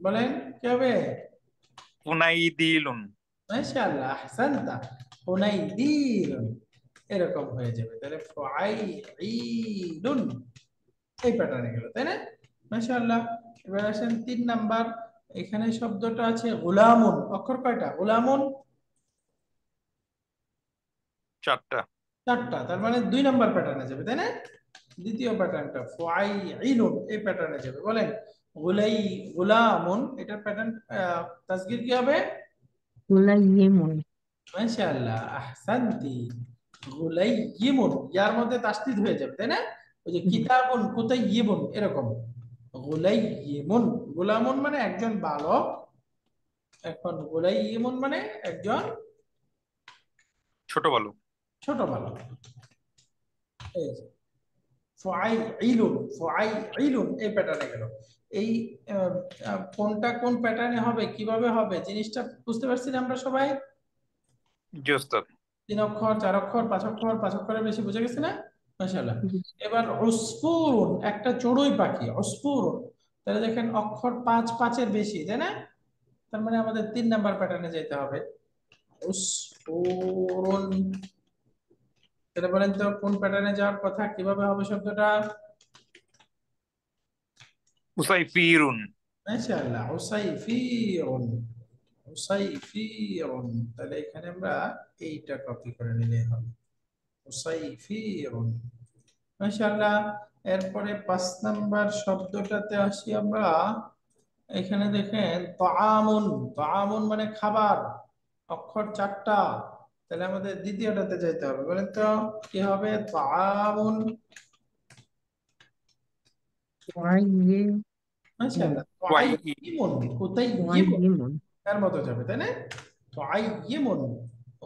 বলেন, কি হবে? ফুনাইদিলুন। মাশাআল্লাহ, আহসানতা। হুনাইদিলুন এরকম হয়ে যাবে। তাহলে ফাইলুন এই প্যাটার্নে গেল, তাই না? মাশাআল্লাহ। এবার আসেন 3 নাম্বার। এখানে শব্দটা আছে গুলামুন। অক্ষর কয়টা? গুলামুন 4টা। 4টা। তার মানে 2 নাম্বার প্যাটার্নে যাবে, তাই না? দ্বিতীয় প্যাটার্নটা ফাইলুন এই প্যাটার্নে যাবে। বলেন গুলামুন, এটার প্যাটার্ন তাসগীর কি হবে? উলাইয়িমুন। মাশাআল্লাহ, আহসানতি। গুলাইয়িমুন, ইয়ার মধ্যে তাসদীদ হয়ে যাবে, তাই না? ওই যে কিতাবুন কুতাইয়িবুন এরকম। গুলাইয়িমুন, গুলামুন মানে একজন বালক, এখন গুলাইয়িমুন মানে একজন ছোট বালক। ছোট বালক। এই যে ফাইলুন, ফাইলুন এই প্যাটার্নে গেল। এই কোনটা কোন প্যাটার্নে হবে, কিভাবে হবে, জিনিসটা বুঝতে পারছি না আমরা সবাই? জি ওস্তাদ। 3 অক্ষর, 4 অক্ষর, 5 অক্ষর, 5 অক্ষরের বেশি, বুঝে গেছে না? মাশাআল্লাহ। এবার উসফুরুন, একটা চড়ুই পাখি, উসফুরুন। তাহলে দেখেন অক্ষর 5-5-এর বেশি, তাই না? তার মানে আমাদের 3 নাম্বার প্যাটার্নে যেতে হবে। উসফুরুন, তাহলে বলেন তো কোন প্যাটার্নে যাওয়ার কথা, কিভাবে হবে শব্দটা? উসাইফিরুন। মাশাআল্লাহ, উসাইফিরুন, উসাইফিরুন। তাহলে এখানে আমরা এইটা কপি করে নিলে হবে, উসাইফিরুন। মাশাআল্লাহ। এরপরে 5 নাম্বার শব্দটাতে আসি আমরা। এখানে দেখেন তাআমুন, তাআমুন মানে খাবার, অক্ষর 4টা। তাহলে আমাদের দ্বিতীয়টাতে যেতে হবে, বলেন তো কি হবে? তাআমুন। ওয়াইমুন, মাশাআল্লাহ, ওয়াই তাআইয়িমুন, কুতাইয়িমুন ওয়াইমুন। এর মতো যাবে, তাই না? তুআইয়িমুন,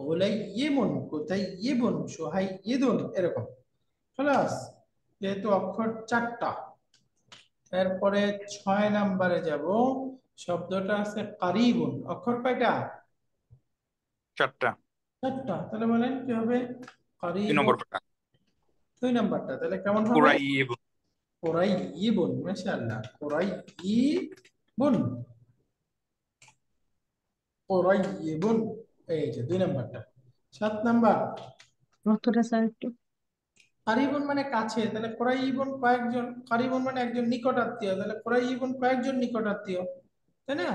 গুলাইয়িমুন, কুতাইয়িবুন, সুহাইয়িদুন, এরকম। খালাস, যেহেতু অক্ষর 4টা। এরপরে 6 নাম্বারে যাব। শব্দটা আছে কারিবুন, অক্ষর কয়টা? 4টা। 4টা। তাহলে বলেন কি হবে? 2 কারিবুন। নম্বর পাতা 2 নাম্বারটা তাহলে কেমন হবে? কুরাইব। কুরাইয়িবুন। মাশাআল্লাহ, কুরাইয়িবুন, কুরাইয়িবুন। এই যে 2 নাম্বারটা। 7 নাম্বার, অর্থটা স্যার একটু। কারিবন মানে কাছে, তাহলে কোরাইবন কয়েকজন, কারিবন মানে একজন নিকট আত্মীয়, তাহলে কোরাইবন কয়েকজন নিকট আত্মীয়, তাই না?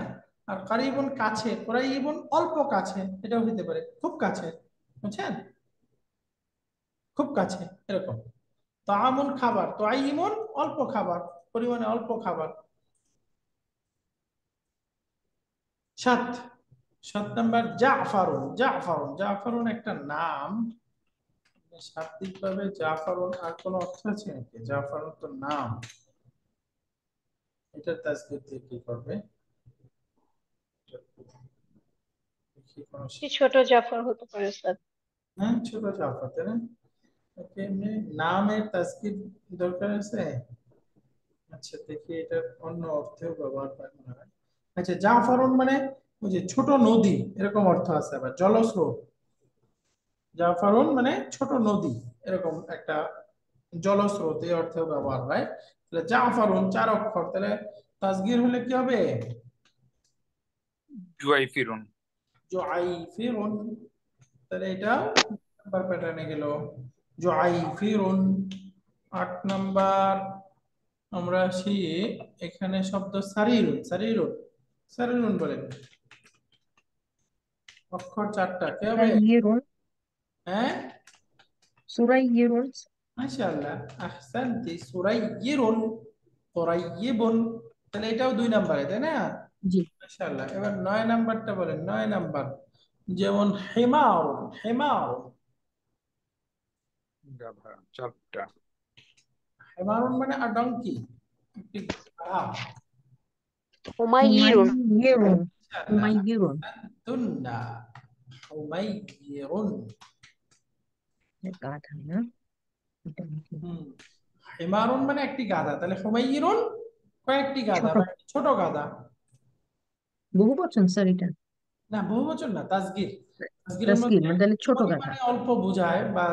আর কারিবন কাছে, কোরাইবন অল্প কাছে, এটাও হতে পারে, খুব কাছে, বুঝছেন? খুব কাছে, এরকম। তাআমুন খাবার, তাআইমুন অল্প খাবার, পরিমাণে অল্প খাবার। 7। 7 নাম্বার জাফারুন, জাফারুন, জাফারুন একটা নাম। শাব্দিকভাবে জাফারুন আর কোনো অর্থ আছে নাকি? জাফারুন তো নাম, এটা তাসদীদ দিয়ে কি করবে? দেখি কোনো কি ছোট জাফর হতে পারে স্যার। হ্যাঁ, ছোট জাফর, তাই না? ওকে, এমনি নামের তাসদীদ দরকার আছে। আচ্ছা, দেখি এটা অন্য অর্থেও ব্যবহার হয় মনে হয়। আচ্ছা, জাফরুন মানে ওই যে ছোট নদী, এরকম অর্থ আছে, আবার জলস্রোত। জাফরুন মানে ছোট নদী, এরকম একটা জলস্রোত, এই অর্থেও ব্যবহার হয়। তাহলে জাফরুন 4 অক্ষর, তাহলে তাসগীর হলে কি হবে? জুয়াইফিরুন। জুআইফিরুন। তাহলে এটা নাম্বার প্যাটার্নে গেল, জুআইফিরুন। 8 নাম্বার আমরা আসি। এখানে শব্দ সারিরুন, সারিরুন, সারিরুন বলেন। অক্ষর 4টা, কি হবে? সুরাইয়িরুন, হ্যাঁ, সুরাইয়িরুন। মাশাআল্লাহ, আহসানতি, সুরাইয়িরুন, কুরাইয়িবুন। তাহলে এটাও 2 নাম্বারে, তাই না? জি। মাশাআল্লাহ। এবার 9 নাম্বারটা বলেন, 9 নাম্বার। যেমন হেমারুন, হেমারুন। গাধা 4টা। হেমারুন মানে আ ডঙ্কি, একটি ঘোড়া। হুমায়ুন। হুমাইয়িরুন, মাশাআল্লাহ, হুমাইয়িরুন। তুন্না, হুমাইয়িরুন। গাধা না, এটা নাকি হুম, হিমারুন মানে একটি গাধা, তাহলে হুমাইয়িরুন কয়েকটি গাধা ছোট বা একটি ছোট গাধা। বহু বচন স্যার এটা? না, বহুবচন না, তাসগীর। তাসগীরের তাসগীর মধ্যে মানে তাহলে ছোট গাধা। পরিমাণে অল্প বোঝায় বা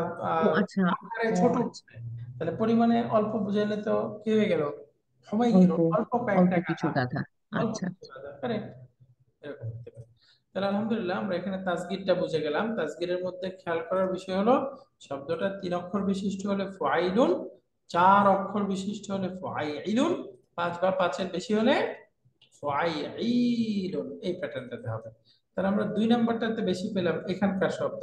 ও আচ্ছা, আকারে ও ছোট আচ্ছা, বোঝায়। তাহলে পরিমাণে অল্প বুঝাইলে তো কি হয়ে গেল? অল্প, হুমাইয়িরুন অল্প অল্প কয়েকটা কিছু গাধা, গাধা। অল্প আচ্ছা কিছু গাধা, কারেক্ট, এরকম হতে পারে। তাহলে আলহামদুলিল্লাহ, আমরা এখানে তাসগীরটা বুঝে গেলাম। তাসগীরের মধ্যে খেয়াল করার বিষয় হলো, শব্দটা 3 অক্ষর বিশিষ্ট হলে ফাইলুন, 4 অক্ষর বিশিষ্ট হলে ফাইলুন, 5 বা 5-এর বেশি হলে ফাইলুন, এই প্যাটার্নটাতে হবে। তাহলে আমরা 2 নাম্বারটাতে বেশি পেলাম এখানকার শব্দ।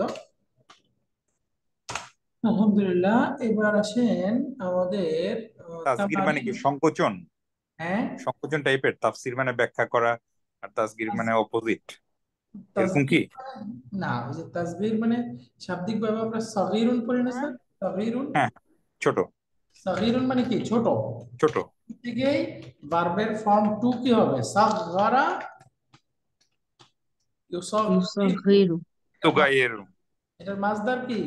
আলহামদুলিল্লাহ। এবার আসেন আমাদের তাসগীর মানে তামারিন। কি? সংকোচন? হ্যাঁ, সংকোচন টাইপের? তাফসীর মানে ব্যাখ্যা করা, আর তাসগীর মানে অপোজিট, এরকম কি? তাসবির না, ওই যে তাসবির মানে শাব্দিক ভাবে আমরা সগীরুন পড়ি না স্যার? সগীরুন, হ্যাঁ, ছোট। সগীরুন মানে কি? ছোট। ছোট। থেকেই ভার্বের ফর্ম 2 কি হবে? সাগগারা, ইউসাগগিরু। ইউসাগহিরু, তুগাইয়ের। এটার মাসদার কি?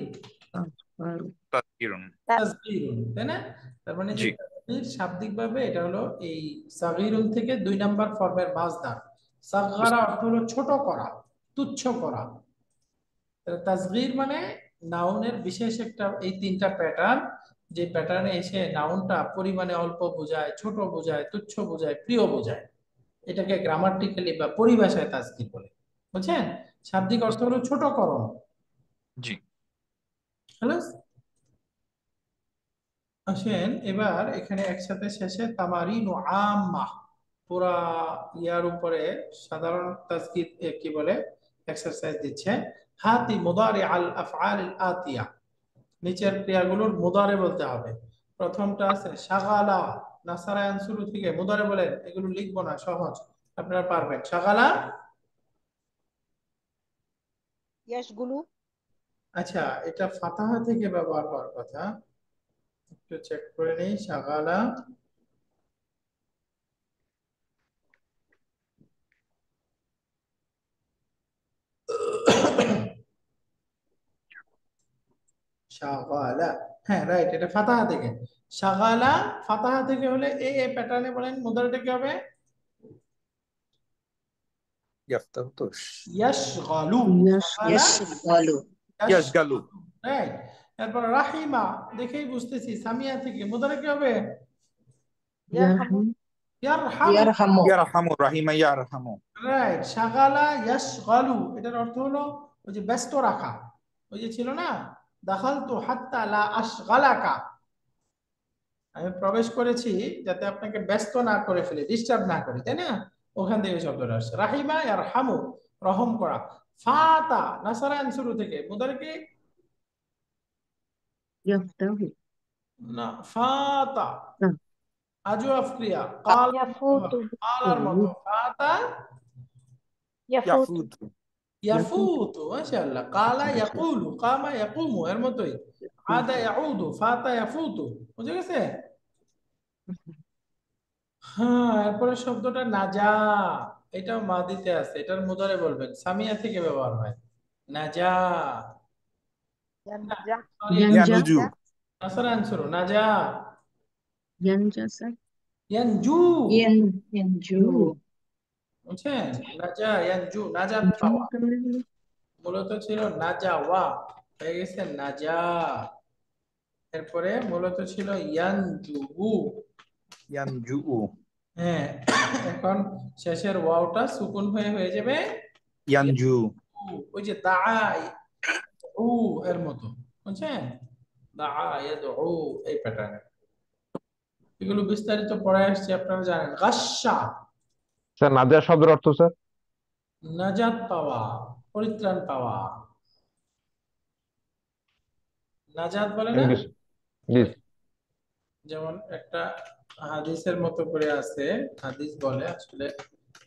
আসগারু। তাসগীরুন। তাসগীরুন, তাই না? তার মানে যে জি। তাসগীর শাব্দিক ভাবে এটা হলো এই সাগীরুন থেকে 2 নাম্বার ফর্মের মাসদার। সাগগারা অর্থ হলো ছোট করা, তুচ্ছ করা। তাহলে তাসগীর মানে নাউনের বিশেষ একটা, এই 3টা প্যাটার্ন, যে প্যাটার্নে এসে নাউনটা পরিমাণে অল্প বোঝায়, ছোট বোঝায়, তুচ্ছ বোঝায়, প্রিয় বোঝায়, এটাকে গ্রামাটিক্যালি বা পরিভাষায় তাসগীর বলে। বুঝছেন? শাব্দিক অর্থ হলো ছোটকরণ। জি। হ্যালো, আসেন এবার এখানে একসাথে শেষে তামারিন ও আম্মা, পুরা ইয়ার উপরে সাধারণ তাজকিদ কি বলে এক্সারসাইজ দিচ্ছে। হাতি মুদারি আল আফআল আল আতিয়া, নিচের ক্রিয়াগুলোর মুদারে বলতে হবে। প্রথমটা আছে শাগালা, নাসারা শুরু থেকে মুদারে বলেন, এগুলো লিখবো না, সহজ, আপনারা পারবেন। শাগালা, ইয়াশগুলু, আচ্ছা এটা ফাতাহা থেকে ব্যবহার হওয়ার কথা, একটু চেক করে নেই। শাগালা, শাগালা, হ্যাঁ রাইট, এটা ফাতাহা থেকে। শাগালা ফাতাহা থেকে হলে এই প্যাটার্নে বলেন মুদারিটা কি হবে? ইয়াফতাহু তো ইয়াশগালু, শাগালা ইয়াশগালু, ইয়াশগালু। রাইট। তারপর রাহিমা, দেখেই বুঝতেছি সামিয়া থেকে মুদারি কি হবে? ইয়ারহামু, ইয়ারহামু, ইয়ারহামু, ইয়ারহামু, রাহিমা ইয়ারহামু। রাইট। শাগালা ইয়াশগালু, এটার অর্থ হলো ওই যে ব্যস্ত রাখা, ওই যে ছিল না দাখালতু হাত্তা লা আশগালাকা, আমি প্রবেশ করেছি যাতে আপনাকে ব্যস্ত না করে ফেলে, ডিস্টার্ব না করে, তাই না? ওখান থেকে শব্দটা আসছে। রাহিমা ইয়ারহামু, রহম করা। ফাতা নাসারান শুরু থেকে মুদারি কি? ইয়াফতাহু না, ফাতা না আজওয়াফ ক্রিয়া, কাল ইয়াফুতু, কালার মতো, ফাতা ইয়াফুতু, ইয়াফুতু। ইয়াফুতু, মাশাআল্লাহ। কালা ইয়াকুলু, কামা ইয়াকুমু, এর মতোই। আদা ইয়াউদু, ফাতা ইয়াফুতু, বুঝে গেছে? হ্যাঁ, এরপরে শব্দটা নাজা, এটাও মাদিতে আছে, এটার মুদারে বলবেন, সামিয়া থেকে ব্যবহার হয়। নাজা, ইয়ানজা, সরি, ইয়ানজা ইয়ানুজু। নাসার আনসার নাজা, ইয়ানজাসা ইয়ানজু, ইয়ানজু, বুঝছেন? নাজা ইয়ানজু, নাজাত জুম পাওয়া, কেমনে হলো? মূলত ছিল নাজা ওয়া, হয়ে গেছে নাজা। এরপরে মূলত ছিল ইয়ানজুবু, ইয়ানজুউ, হ্যাঁ এখন শেষের ওয়াওটা সুকুন হয়ে যাবে ইয়ানজু। ওই যে দাআ উ এর মতো, বুঝছেন? দাআ ইয়াদউ, এই প্যাটার্নে। এগুলো বিস্তারিত পড়ায় আসছে, আপনারা জানেন। গাশশা, স্যার নাদিয়া শব্দের অর্থ স্যার? নাজাত পাওয়া, পরিত্রাণ পাওয়া। নাজাত বলে না, ইংলিশ, জি যেমন একটা হাদিসের মতো করে আছে, হাদিস বলে, আসলে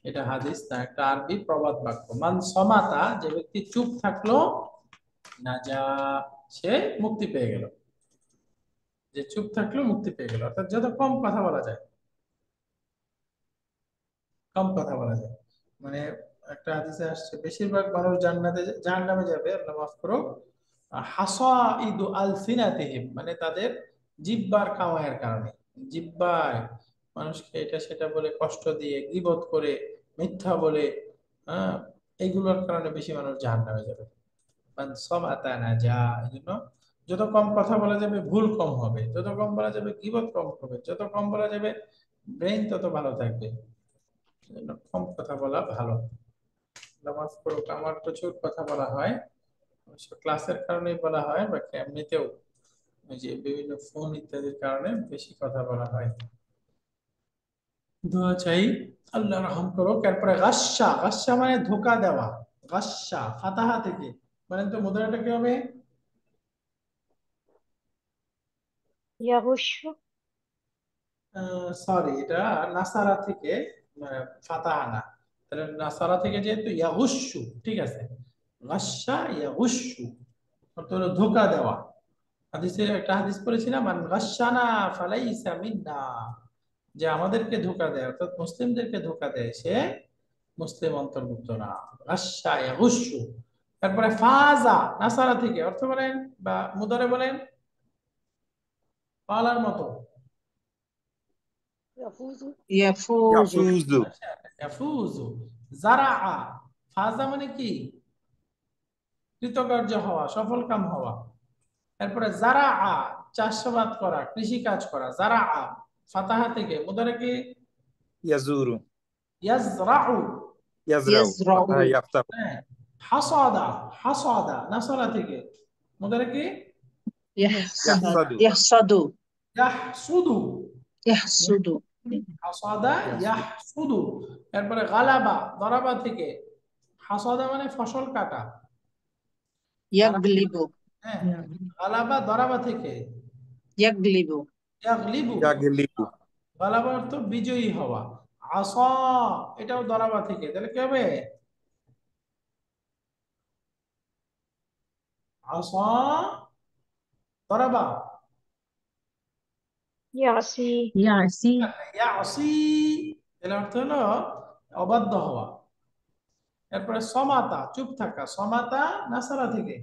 এটা হাদিস না, একটা আরবি প্রবাদ বাক্য। মান সমাতা, যে ব্যক্তি চুপ থাকলো, নাজা, সে মুক্তি পেয়ে গেল। যে চুপ থাকলো মুক্তি পেয়ে গেল, অর্থাৎ যত কম কথা বলা যায়, কম কথা বলা যায়। মানে একটা হাদিসে আসছে বেশিরভাগ মানুষ জান্নাতে জাহান্নামে যাবে, আল্লাহ মাফ করুক, হাসাইদু আলসিনাতিহিম, মানে তাদের জিহ্বার কামাইয়ের কারণে, জিহ্বায় মানুষকে এটা সেটা বলে কষ্ট দিয়ে, গীবত করে, মিথ্যা বলে, হ্যাঁ, এইগুলোর কারণে বেশি মানুষ জাহান্নামে যাবে। মান সামাতা নাজা, এজন্য যত কম কথা বলা যাবে ভুল কম হবে, যত কম বলা যাবে গীবত কম হবে, যত কম বলা যাবে ব্রেইন তত ভালো থাকবে। সেজন্য কম কথা বলা ভালো। নামাজ পড়ুক, আমার প্রচুর কথা বলা হয়, অবশ্য ক্লাসের কারণেই বলা হয়, বা এমনিতেও ওই যে বিভিন্ন ফোন ইত্যাদির কারণে বেশি কথা বলা হয়। দোয়া চাই আল্লাহ রহম করুক। এরপরে গাস্সা, গাস্সা মানে ধোকা দেওয়া, গাস্সা ফাতাহা থেকে, বলেন তো মুদ্রাটা কি হবে? ইয়াগুশু, সরি, এটা নাসারা থেকে, ফাতাহা না, তাহলে নাসারা থেকে যেহেতু ইয়াগুশু, ঠিক আছে, গাস্সা ইয়াগুশু অর্থ হলো ধোকা দেওয়া। হাদিসের একটা হাদিস পড়েছিলাম, মান গাশশানা ফালাইসা মিন্না, যে আমাদেরকে ধোকা দেয়, অর্থাৎ মুসলিমদেরকে ধোকা দেয়, সে মুসলিম অন্তর্ভুক্ত না। গাশশা ইয়াগুশু। তারপরে ফাজা নাসারা থেকে, অর্থ বলেন বা মুদারে বলেন, পালার মতো। ইয়াফুজু, ইয়াফুজু ইয়াফুজু, আচ্ছা, ইয়াফুজু। জারাআ, ফাজা মানে কি? কৃতকার্য হওয়া, সফল কাম হওয়া। এরপরে জারাআ, চাষাবাদ করা, কৃষি কাজ করা। জারাআ ফাতাহা থেকে, মুদারে কি? ইয়াজুরু, ইয়াজরাউ, ইয়াজরাউ, ইয়াজরাউ ফাতাহা ইয়াফতাহু। হ্যাঁ। হাসাদা, হাসাদা নাসারা থেকে, মুদারে কি? ইয়াহসাদু ইয়াহসাদু, ইয়াহসাদু ইয়াহসুদু, ইয়াহসুদু হাসাদা ইয়াহসুদু। এরপরে গালাবা দরাবা থেকে, হাসাদা মানে ফসল কাটা। ইয়াগলিবু হ্যাঁ, গালাবা দরাবা থেকে, ইয়াগলিবু ইয়াগলিবু ইয়াগলিবু গালাবা অর্থ বিজয়ী হওয়া। আসা এটাও দরাবা থেকে, তাহলে কি হবে? আসা দরাবা ইয়াসি। ইয়াসি ইয়াসি, এর অর্থ হলো অবাধ্য হওয়া। এরপরে সমাতা চুপ থাকা, সমাতা নাসারা থেকে,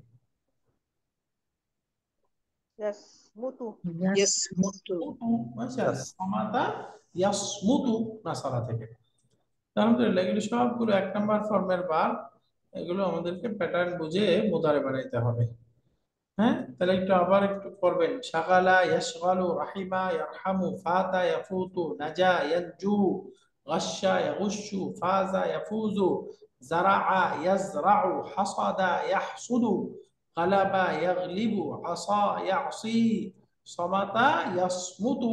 ইয়াসমুতু। ইয়াসমুতু মুতু, মাশাআল্লাহ, সমাতা ইয়াসমুতু নাসারা থেকে। আলহামদুলিল্লাহ, এগুলো সবগুলো 1 নম্বর ফর্মের ভার্ব। এগুলো আমাদেরকে প্যাটার্ন বুঝে মুদারে বানাইতে হবে। হ্যাঁ, তাহলে আবার একটু পড়বেন। শাগালা ইয়াশগালু, রাহিমা ইয়ারহামু, ফাতা ইয়াফুতু, নাজা ইয়ানজু, গাশশা ইয়াগুশশু, ফাজা ইয়াফুজু, জারাআ ইয়াজরাউ, হাসাদা ইয়াহসুদু, গালাবা ইয়াগলিবু, আসা ইয়াসি, সমাতা ইয়াসমুতু।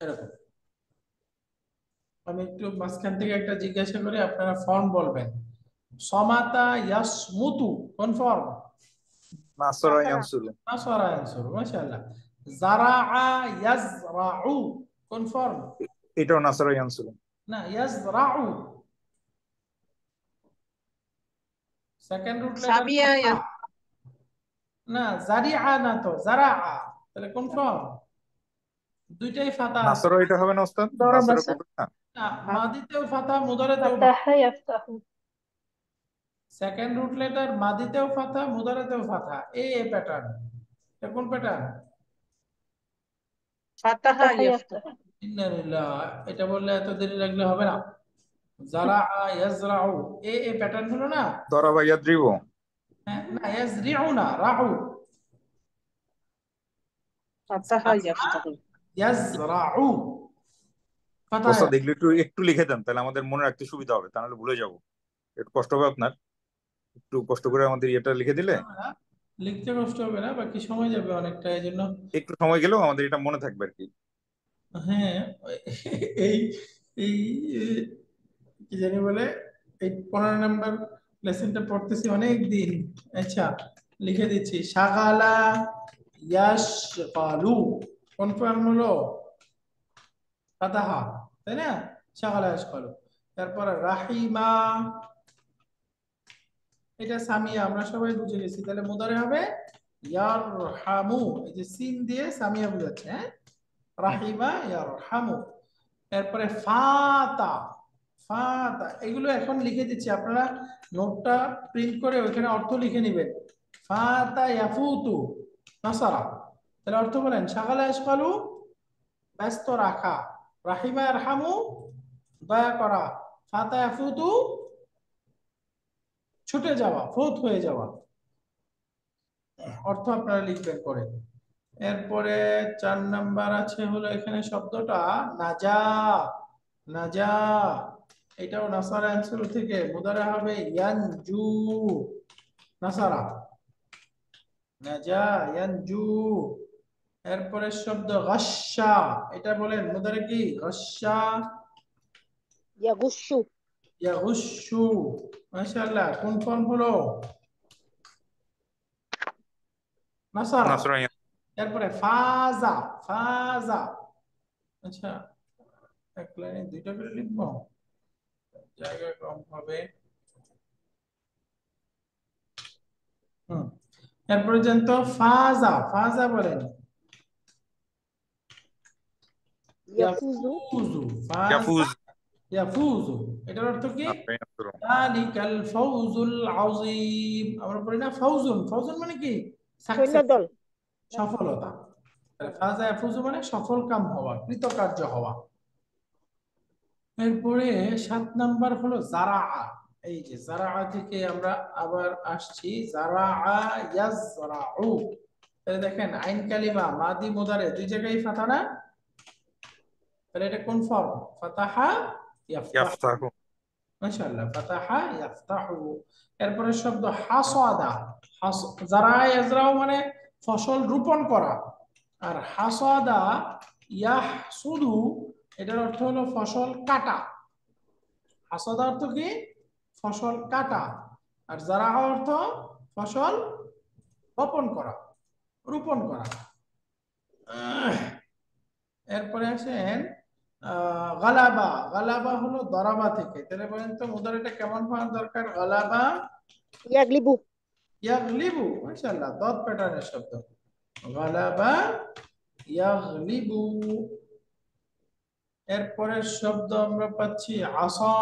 এরকম। আমি একটু মাঝখান থেকে একটা জিজ্ঞাসা করে আপনারা ফর্ম বলবেন। সমাতা ইয়াসমুতু কোন ফর্ম? নাসরা ইয়ানসুরু নাসরা ইয়ানসুরু, মাশাআল্লাহ। জারাআ ইয়াজরাউ কোন ফর্ম? এটাও নাসরা ইয়ানসুরু। না, ইয়াজরাউ সেকেন্ড রুট লেটার। সাবিয়া না, জারিআ না তো, জারাআ। তাহলে কোন ফর্ম? দুইটাই ফাতা আছে। নাসরা এটা হবে না ওস্তাদ? দরাবা নাসরা স্যার। করবে না? না, মাদিতেও ফাতা, মুদারেতেও ফাতা। ফাতাহা ইয়াফতাহু। সেকেন্ড রুট লেটার মাদিতেও ফাতা, মুদারেতেও ফাতা। এই প্যাটার্ন। এটা কোন প্যাটার্ন? ফাতাহা ফাতাহা ইয়াফতাহু। ইয়াফতাহু। ইন্নালিল্লাহ, এটা বললে এত দেরি লাগলে হবে না। জারাআ ইয়াজরাউ, এই প্যাটার্ন হলো না? দরাবা ইয়াদ্রিবু। হ্যাঁ, না, ইয়াজরিউ না, রাউ। ফাতাহা ইয়াফতাহু। ইয়াজরাউ ফাতা। ওস্তাদ এগুলো একটু লিখে দেন, তাহলে আমাদের মনে রাখতে সুবিধা হবে, তা নাহলে ভুলে যাবো। একটু কষ্ট হবে আপনার, একটু কষ্ট করে আমাদের এটা লিখে দিলে লিখতে কষ্ট হবে না, বাকি সময় যাবে অনেকটা, এই জন্য। একটু সময় গেলেও আমাদের এটা মনে থাকবে আর কি। হ্যাঁ, এই এই কি জানি বলে, এই 15 নম্বর লেসনটা পড়তেছি অনেক দিন। আচ্ছা, লিখে দিচ্ছি। শাগালা ইয়াশগালু কোন ফর্ম হলো? ফাতাহা, তাই না? শাগালা ইয়াশগালু। তারপরে রাহিমা, এটা সামিয়া, আমরা সবাই বুঝে গেছি। তাহলে মুদারে হবে ইয়ারহামু, এই যে সিন দিয়ে সামিয়া বোঝাচ্ছে। হ্যাঁ, রাহিমা ইয়ারহামু। এরপরে ফাতা, ফাতা এগুলো এখন লিখে দিচ্ছি, আপনারা নোটটা প্রিন্ট করে ওইখানে অর্থ লিখে নেবেন। ফাতা ইয়াফুতু নাসারা, তাহলে অর্থ বলেন। শাগালা ইয়াশগালু ব্যস্ত রাখা, রাহিমা ইয়ারহামু দয়া করা, ফাতা ইয়াফুতু ছুটে যাওয়া, ফৌত হয়ে যাওয়া। অর্থ আপনারা লিখবেন করে। এরপরে 4 নাম্বার আছে হলো এখানে শব্দটা নাজা, নাজা। এটাও নাসারা অ্যান্সার থেকে, মুদারে হবে ইয়ানজু, নাসারা, নাজা ইয়ানজু। এরপরে শব্দ গাশশা, এটা বলেন মুদারে কি? গাশশা ইয়াগুশশু। ইয়াগুশশু, মাশাআল্লাহ। কোন ফর্ম হলো? নাসারা। নাসরা এরপরে ফাজা, ফাজা। আচ্ছা, এক লাইনে 2টা করে লিখবো, জায়গা কম হবে। এরপরে জানতো ফাজা, ফাজা বলেন। ইয়াফুজু। ইয়াফুজু, ফাজা ইয়াফুজ। ইয়াফুজু, এটার অর্থ কি? নাসরা ইয়ানসুরু। যালিকাল ফাউজুল আযীম। আমরা পড়ি না ফাউজুন, ফাউজুন মানে কি? সাকসেস, সৈন্যদল। সফলতা। তাহলে ফাজা ইয়াফুজু মানে সফল কাম হওয়া, কৃতকার্য হওয়া। এরপরে 7 নাম্বার হলো জারাআ। এই যে জারাআ থেকে আমরা আবার আসছি, জারাআ ইয়াজরাউ। তাহলে দেখেন আইন কালিমা মাদি মুদারে দুই জায়গায় ফাতা না? তাহলে এটা কোন ফর্ম? ফাতাহা ইয়াফতাহু, ইয়াফতাহু। মাশাআল্লাহ, ফাতাহা ইয়াফতাহু। এরপরে শব্দ হাসাদা, জারাআ ইয়াজরাউ মানে ফসল রোপণ করা, আর হাসাদা ইয়াহসুদু এটার অর্থ হলো ফসল কাটা। হাসাদা অর্থ কি? ফসল কাটা। আর যারা অর্থ ফসল বপন করা, রোপণ করা। এরপরে আসেন গালাবা। গালাবা হলো দরাবা থেকে। তাহলে বলেন তো মুদারিটা কেমন হওয়ার দরকার? গালাবা ইয়াগলিবু। ইয়াগলিবু, মাশাআল্লাহ, দত প্যাটার্নের শব্দ। গালাবা ইয়াগলিবু। এরপরের শব্দ আমরা পাচ্ছি আসা।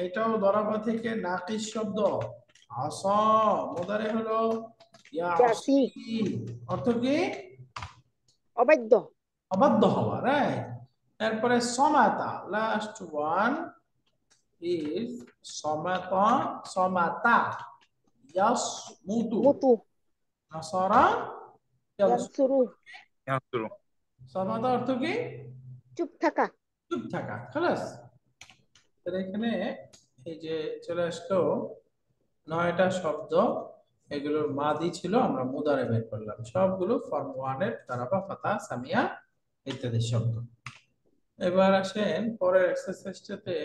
এটাও দরাবা থেকে নাকিস শব্দ। আসা মুদারি হলো ইয়াসি। ইয়াসি। অর্থ কি? অবাধ্য। অবাধ্য হওয়া, রাইট। এরপরে সমাতা, লাস্ট ওয়ান ইজ সমাতা। সমাতা ইয়াসমুতু। মুতু। নাসারা ইয়ানসুরু। ইয়ানসুরু। শুরু। সমাতা অর্থ কি? চুপ থাকা। চুপ থাকা, খালাস। তাহলে এখানে এই যে চলে আসলো 9টা শব্দ। এগুলোর মাদি ছিল, আমরা মুদারে বের করলাম। সবগুলো ফর্ম 1 এর তারাবা, ফাতা, সামিয়া ইত্যাদি শব্দ। এবার আসেন পরের এক্সারসাইজটাতে।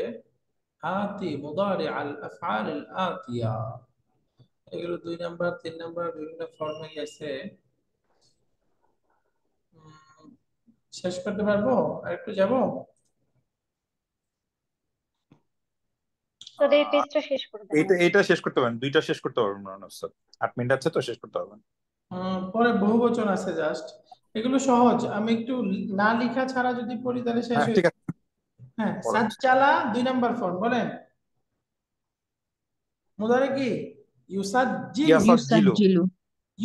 আতি মুদারি আল আফআল আল আতিয়া। এগুলো 2 নাম্বার 3 নাম্বার বিভিন্ন ফর্মে গেছে। শেষ করতে পারবো? আর একটু যাব? স্যার এই পেজটা শেষ করে দেন। এটা শেষ করতে পারবেন, 2টা শেষ করতে পারবেন না স্যার, 8 মিনিট আছে তো শেষ করতে পারবেন। পরে বহুবচন আছে জাস্ট। এগুলো সহজ, আমি একটু না লিখা ছাড়া যদি পড়ি তাহলে শেষ হ্যাঁ হয়ে ঠিক যাবে। আছে, হ্যাঁ, পড়েন। সাজ্জালা 2 নাম্বার ফর্ম বলেন। মুদারে কি? ইউসাজ্জিলু। ইয়াসাজ্জিলু।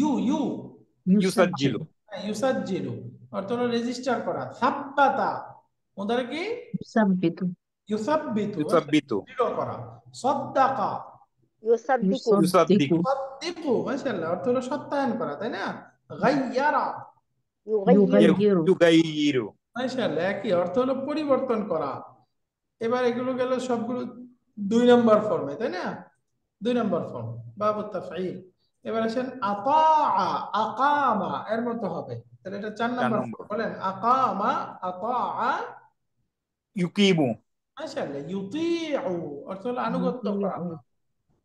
ইউ ইউ ইউসাজ্জিলু। হ্যাঁ, ইউসাজ্জিলু অর্থ হলো রেজিস্টার করা। সাব্বাতা মুদারে কি? يثبت ইউসাব্বিতু, ইউসাব্বিতু। দৃঢ় করা। সাদ্দাকা ইউসাদ্দিকু। ইউসাদ্দিকু। সাদ্দিকু, মাশাআল্লাহ, অর্থ হলো সত্যায়ন করা, তাই না? গায়্যারা, ইউগাইয়িরু। ইউগাইয়িরু। মাশাআল্লাহ, একই অর্থ হলো পরিবর্তন করা। এবার এগুলো গেল সবগুলো 2 নাম্বার ফর্মে, তাই না? 2 নাম্বার ফর্ম বাবুত তাফঈল। এবার আসেন আতাআ, আকামা এর মতো হবে। তাহলে এটা 4 4 নাম্বার নম্বর। ফর্ম। বলেন আকামা, আতাআ। ইউকিমু। মাশাআল্লাহ, ইউতিউ অর্থ হলো আনুগত্য করা। يطيع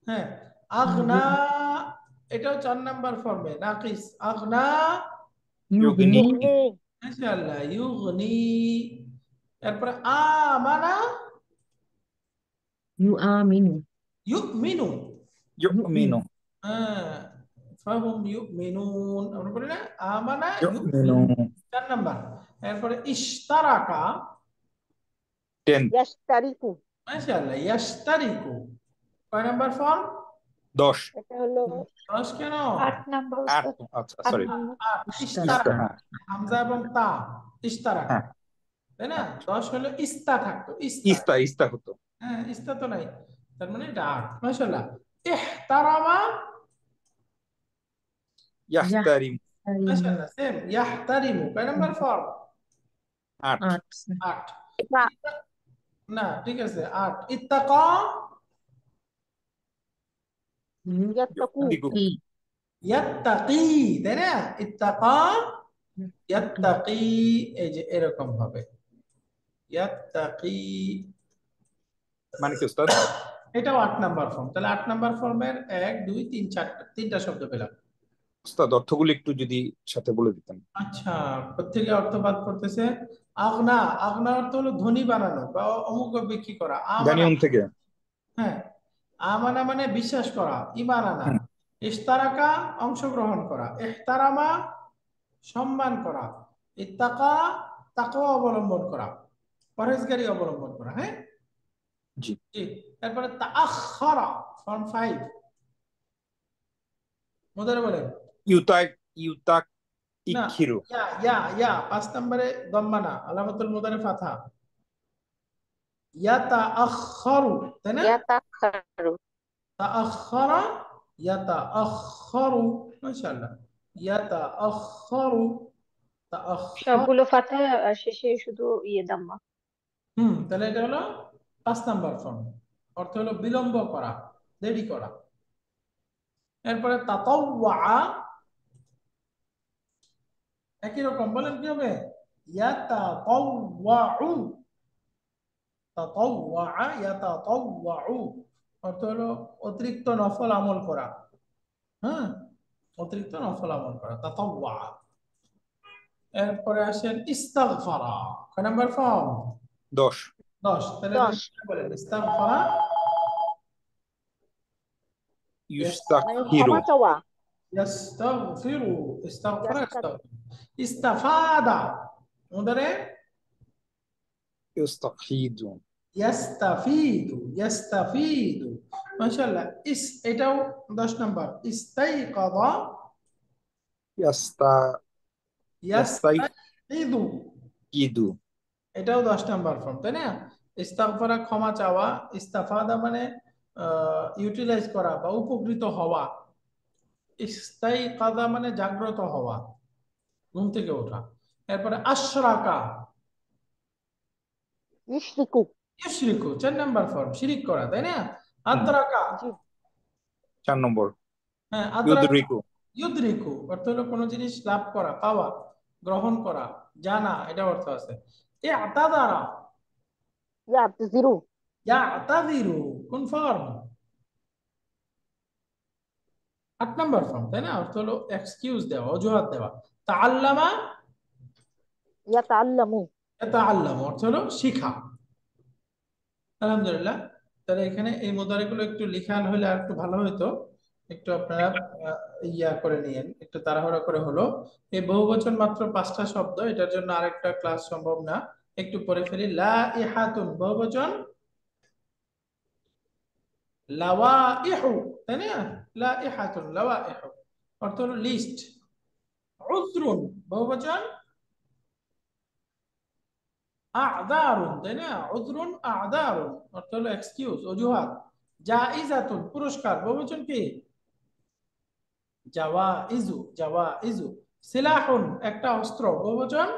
হ্যাঁ, আগনা এটাও 4 নাম্বার ফর্মে, নাকিস। আগনা يغني ইউগনি। মাশাআল্লাহ, ইউগনি। এরপরে আমানা يؤمن ইউমিনু। ইউমিনু। হ্যাঁ, ফাহুম ইউমিনুন, আমরা বলি না আমানা ইউমিনু। ইউমিনু, 4 নাম্বার। এরপরে ইশতারাকা, 10। ইয়াশতারিকু। মাশাআল্লাহ, ইয়াশতারিকু। কয় নাম্বার ফর্ম? 10। এটা হলো 10 কেন? 8 নাম্বার 8। স্যার। আচ্ছা 8 সরি। নাম্বার। ইশতারাকা, হ্যাঁ হামজা এবং তা, ইশতারাকা, হ্যাঁ। তাই না? 10 হলো ইস্তা থাকতো, ইস্তা। ইস্তা হতো। হ্যাঁ, ইস্তা তো নাই, তার মানে এটা 8। মাশাআল্লাহ। ইহতারামা, ইয়াহতারিম। يحترم মাশাআল্লাহ, সেম। ইয়াহতারিমু কয় নাম্বার ফর্ম? 8। 8। না, ঠিক আছে, 8। ইত্তাকা, ইয়াত্তাকু। দিগু। يتقي ইয়াত্তাকি, তাই না? ইত্তাকা, ইয়াত্তাকি, এই যে এরকম হবে, ইয়াত্তাকি। মানে কি উস্তাদ? এটাও 8 নাম্বার ফর্ম। তাহলে 8 নাম্বার ফর্মের 1 2 3 4 তিনটা শব্দ পেলাম। উস্তাদ অর্থগুলো একটু যদি সাথে বলে দিতেন। আচ্ছা, প্রত্যেকে অর্থবাদ করতেছে। আগনা, আগনা অর্থ হলো ধনী বানানো বা অমুক বিক্রি করা। আমানা, গানিয়ম থেকে। হ্যাঁ, আমানা মানে বিশ্বাস করা, ঈমান আনা। হুম। ইশতারাকা অংশগ্রহণ করা। ইহতারামা সম্মান করা। ইত্তাকা তাকওয়া অবলম্বন করা, পরহেজগারি অবলম্বন করা। হ্যাঁ জি। জি। তারপরে তাআখারা ফর্ম 5, মুদারে বলেন। ইউতাক ইউতাক না, ইখিরু। ইয়া 5 নম্বরে দম্মা না, আলামাতুল মুদারে ফাথা। ইয়াতাআখারু, তাই না? ইয়াতাখারু। তাআখারা, ইয়াতাআখারু, মাশাআল্লাহ, ইয়াতাআখারু, তাআখার। সবগুলো ফাথা আর শেষে শুধু দাম্মা। তাহলে এটা হলো 5 নাম্বার ফর্ম। অর্থ হলো বিলম্ব করা, দেরি করা। এরপরে তাতাওয়া, একই রকম, বলেন কি হবে? ইয়াতাতাওয়াউ, তাতাওয়া ইয়াতাতাওয়াউ অর্থ হলো অতিরিক্ত নফল আমল করা। হ্যাঁ, অতিরিক্ত নফল আমল করা তাতাওয়া। এরপরে আসেন ইস্তাগফারা, কয় নাম্বার ফর্ম? 10 10। তাহলে এটা 10 কি বলেন? ইস্তাগফারা মানে ইউস্তাগফিরু ক্ষমা চাওয়া। ইস্তাগফিরু, ইস্তাগফারা ইয়াস্তাগ ইস্তাগফিরু। ইস্তাফাদা ওদারে ইউস্তাফিদু ইয়াস্তাফিদু, ইয়াস্তাফিদু। মাশাআল্লাহ। এটাও 10 নাম্বার। ইস্তাইকাদা ইয়াস্তা ইয়াস্তাইকিদু, ইয়াস্তাইকিদু এটাও 10 নাম্বার ফর্ম, তাই না? ইস্তাগফারা ক্ষমা চাওয়া, ইস্তাফাদা মানে ইউটিলাইজ করা বা উপকৃত হওয়া, ইস্তাইকাদা মানে জাগ্রত হওয়া, ঘুম থেকে ওঠা। এরপরে আশরাকা ইশরিকু। ইউশরিকু 4 নাম্বার ফর্ম, শিরিক করা, তাই না? হুম আদ্রাকা, জি 4 নম্বর হ্যাঁ আদ্রাকা। ইউদরিকু ইউদরিকু অর্থ হলো কোনো জিনিস লাভ করা, পাওয়া, গ্রহণ করা, জানা, এটা অর্থ আছে। ইআতাদারা, ইয়াতজিরু। ইয়াতাদিরু কোন ফর্ম? 8 নাম্বার ফর্ম, তাই না? অর্থ হলো এক্সকিউজ দেওয়া, অজুহাত দেওয়া। তাআল্লামা ইয়াতাআল্লামু। ইয়াতাআল্লামু অর্থ হলো শিখা। আলহামদুলিল্লাহ। তাহলে এখানে এই মুদারিগুলো একটু লিখাল হলে আর একটু ভালো হতো। একটু আপনারা ইয়া করে নিয়েন, একটু তাড়াহুড়া করে হলো। এই বহুবচন মাত্র 5টা শব্দ, এটার জন্য আরেকটা ক্লাস সম্ভব না। একটু পরে ফেলি। লা ইহাতুন বহুবচন লাওয়াইহু, তাই না? লা ইহাতুন লাওয়াইহু অর্থ হলো লিস্ট। উযরুন বহুবচন আ'যারুন, তাই না? উযরুন আ'যারুন অর্থ হলো এক্সকিউজ, অজুহাত। জাইজাতুন পুরস্কার বহুবচন কি? জাওয়াইজু, জাওয়াইজু। সিলাহুন একটা অস্ত্র বহুবচন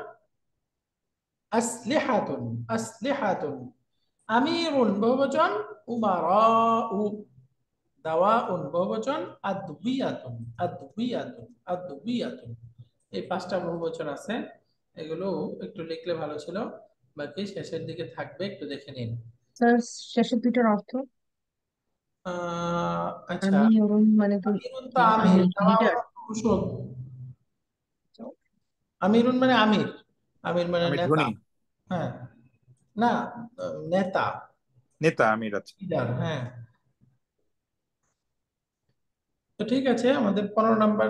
আসলিহাতুন, আসলিহাতুন। আমিরুন বহুবচন উমারাউ। দাওয়াউন বহুবচন আদবিয়াতুন, আদবিয়াতুন, আদবিয়াতুন। এই 5টা বহুবচন আছে, এগুলো একটু লিখলে ভালো ছিল। বাকি শেষের দিকে থাকবে, একটু দেখে নিন। স্যার, শেষের দুইটার অর্থ? আচ্ছা। আমি ওরম মানে তো আমিরুন তো কি আমির, আমি লিডার? দাওয়াউন ঔষধ। আমিরুন মানে আমির, আমির মানে আমি নেতা। ধনী হ্যাঁ, না, নেতা, নেতা আমির আছে লিডার। হ্যাঁ, তো ঠিক আছে, আমাদের 15 নাম্বার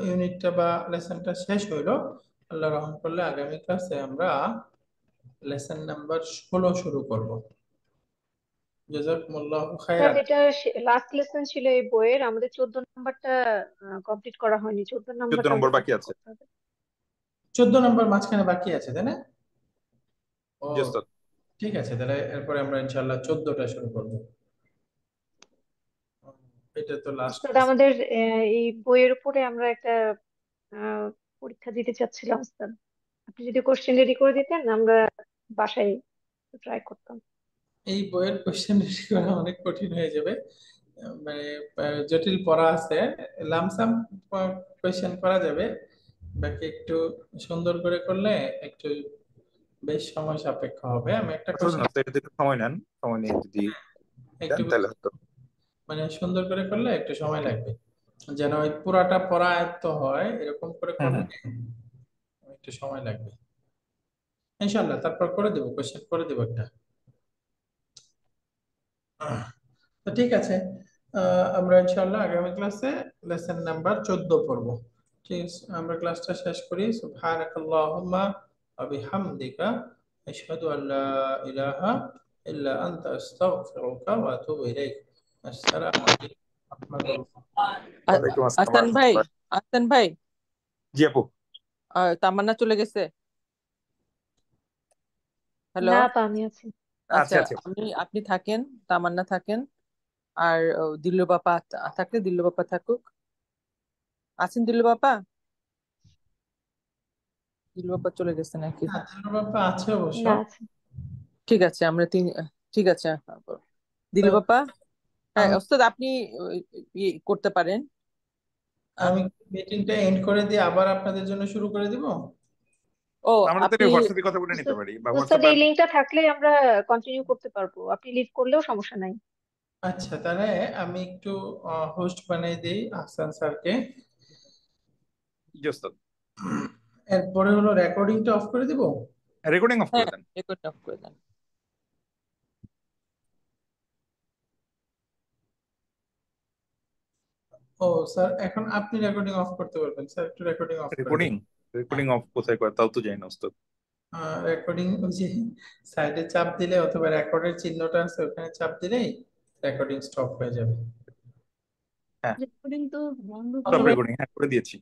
ইউনিটটা বা লেসনটা শেষ হইলো। আল্লাহ রহম করলে আগামী ক্লাসে আমরা লেসন নাম্বার 16 শুরু করব। জাযাকুমুল্লাহু স্যার, খাইরান। এটা লাস্ট লেসন ছিল এই বইয়ের, আমাদের 14 নাম্বারটা কমপ্লিট করা হয়নি। 14 14 নাম্বারটা নম্বর আমাদের বাকি কমপ্লিট আছে করতে হবে। 14 নাম্বার মাঝখানে বাকি আছে, তাই না? ও জি ওস্তাদ ঠিক আছে, তাহলে এরপরে আমরা ইনশাআল্লাহ 14টা শুরু করব। এটা তো লাস্ট উস্তাদ, লেসন। আমাদের এই বইয়ের উপরে আমরা একটা আহ, পরীক্ষা দিতে চাচ্ছিলাম উস্তাদ। আপনি যদি কোশ্চেন রেডি করে দিতেন, আমরা বাসায় ট্রাই করতাম। এই বইয়ের কোশ্চেন রেডি করা অনেক কঠিন হয়ে যাবে। মানে জটিল পড়া আছে। লামসাম কোশ্চেন করা যাবে, বাকি একটু সুন্দর করে করলে একটু বেশ সময় সাপেক্ষ হবে। আমি একটা আচ্ছা কোশ্চেন ওস্তাদ, এটা একটু সময় নেন, সময় নিয়ে যদি একটু দেন তাহলে হতো মানে সুন্দর করে করলে একটু সময় লাগবে, যেন ওই পুরাটা পড়া আয়ত্ত হয়, এরকম করে হুম করলে হুম একটু সময় লাগবে। ইনশাল্লাহ তারপর করে দেবো, কোশ্চেন করে দেবো একটা। তো ঠিক আছে, আমরা ইনশাল্লাহ আগামী ক্লাসে লেসন নাম্বার 14 পড়বো। ঠিক আছে, আমরা ক্লাসটা শেষ করি। সুবহানাকাল্লাহুম্মা ওয়া বিহামদিকা আশহাদু আল্লা ইলাহা ইল্লা আনতা আস্তাগফিরুকা ওয়া আতুবু ইলাইক। আসসালামু আলাইকুম ওয়া রাহমাতুল্লাহ। ওয়ালাইকুম আসসালাম ওয়া আহসান ভাই, রাহমাতুল্লাহ। আহসান ভাই, জি আপু তামান্না চলে গেছে? হ্যালো। না, আপা, আমি আছি। আচ্ছা আচ্ছা, আচ্ছা আপনি থাকেন, তামান্না থাকেন, আর দিল্লু বাপা থাকলে দিল্লু বাপা থাকুক। আছেন দিল্লু বাপা? দিল্লু বাপা চলে গেছে নাকি? হ্যাঁ, দিলরুবা আপা আছে অবশ্য। না, আছে। ঠিক আছে, আমরা ঠিক আছে। তো দিল্লু বাপা, হ্যাঁ আমি ওস্তাদ, আপনি করতে পারেন। আহ, আমি মিটিংটা এন্ড করে দিয়ে আবার আপনাদের জন্য শুরু করে দিব। ও আমরা তো আপনি হোয়াটসঅ্যাপে কথা বলে নিতে উস্তাদ পারি, বা উস্তাদ হোয়াটসঅ্যাপে এই লিঙ্কটা থাকলে আমরা কন্টিনিউ করতে পারবো, আপনি লিভ করলেও সমস্যা নাই। আচ্ছা, তাহলে আমি একটু হোস্ট বানিয়ে দিই আহসান স্যারকে। জাস্ট এরপরে হলো রেকর্ডিংটা অফ করে দিব। রেকর্ডিং অফ করে হ্যাঁ দেন। রেকর্ড অফ করে দেন। ও স্যার, এখন আপনি রেকর্ডিং অফ করতে পারবেন স্যার, একটু রেকর্ডিং অফ করে রেকর্ডিং দেন। রেকর্ডিং অফ কোথায় করে তাও তো জানি না ওস্তাদ। রেকর্ডিং ওই যে সাইডে চাপ দিলে অথবা রেকর্ডের চিহ্নটা আছে ওখানে চাপ দিলেই রেকর্ডিং স্টপ হয়ে যাবে। হ্যাঁ রেকর্ডিং তো বন্ধ স্টপ করে রেকর্ডিং, হ্যাঁ করে দিয়েছি।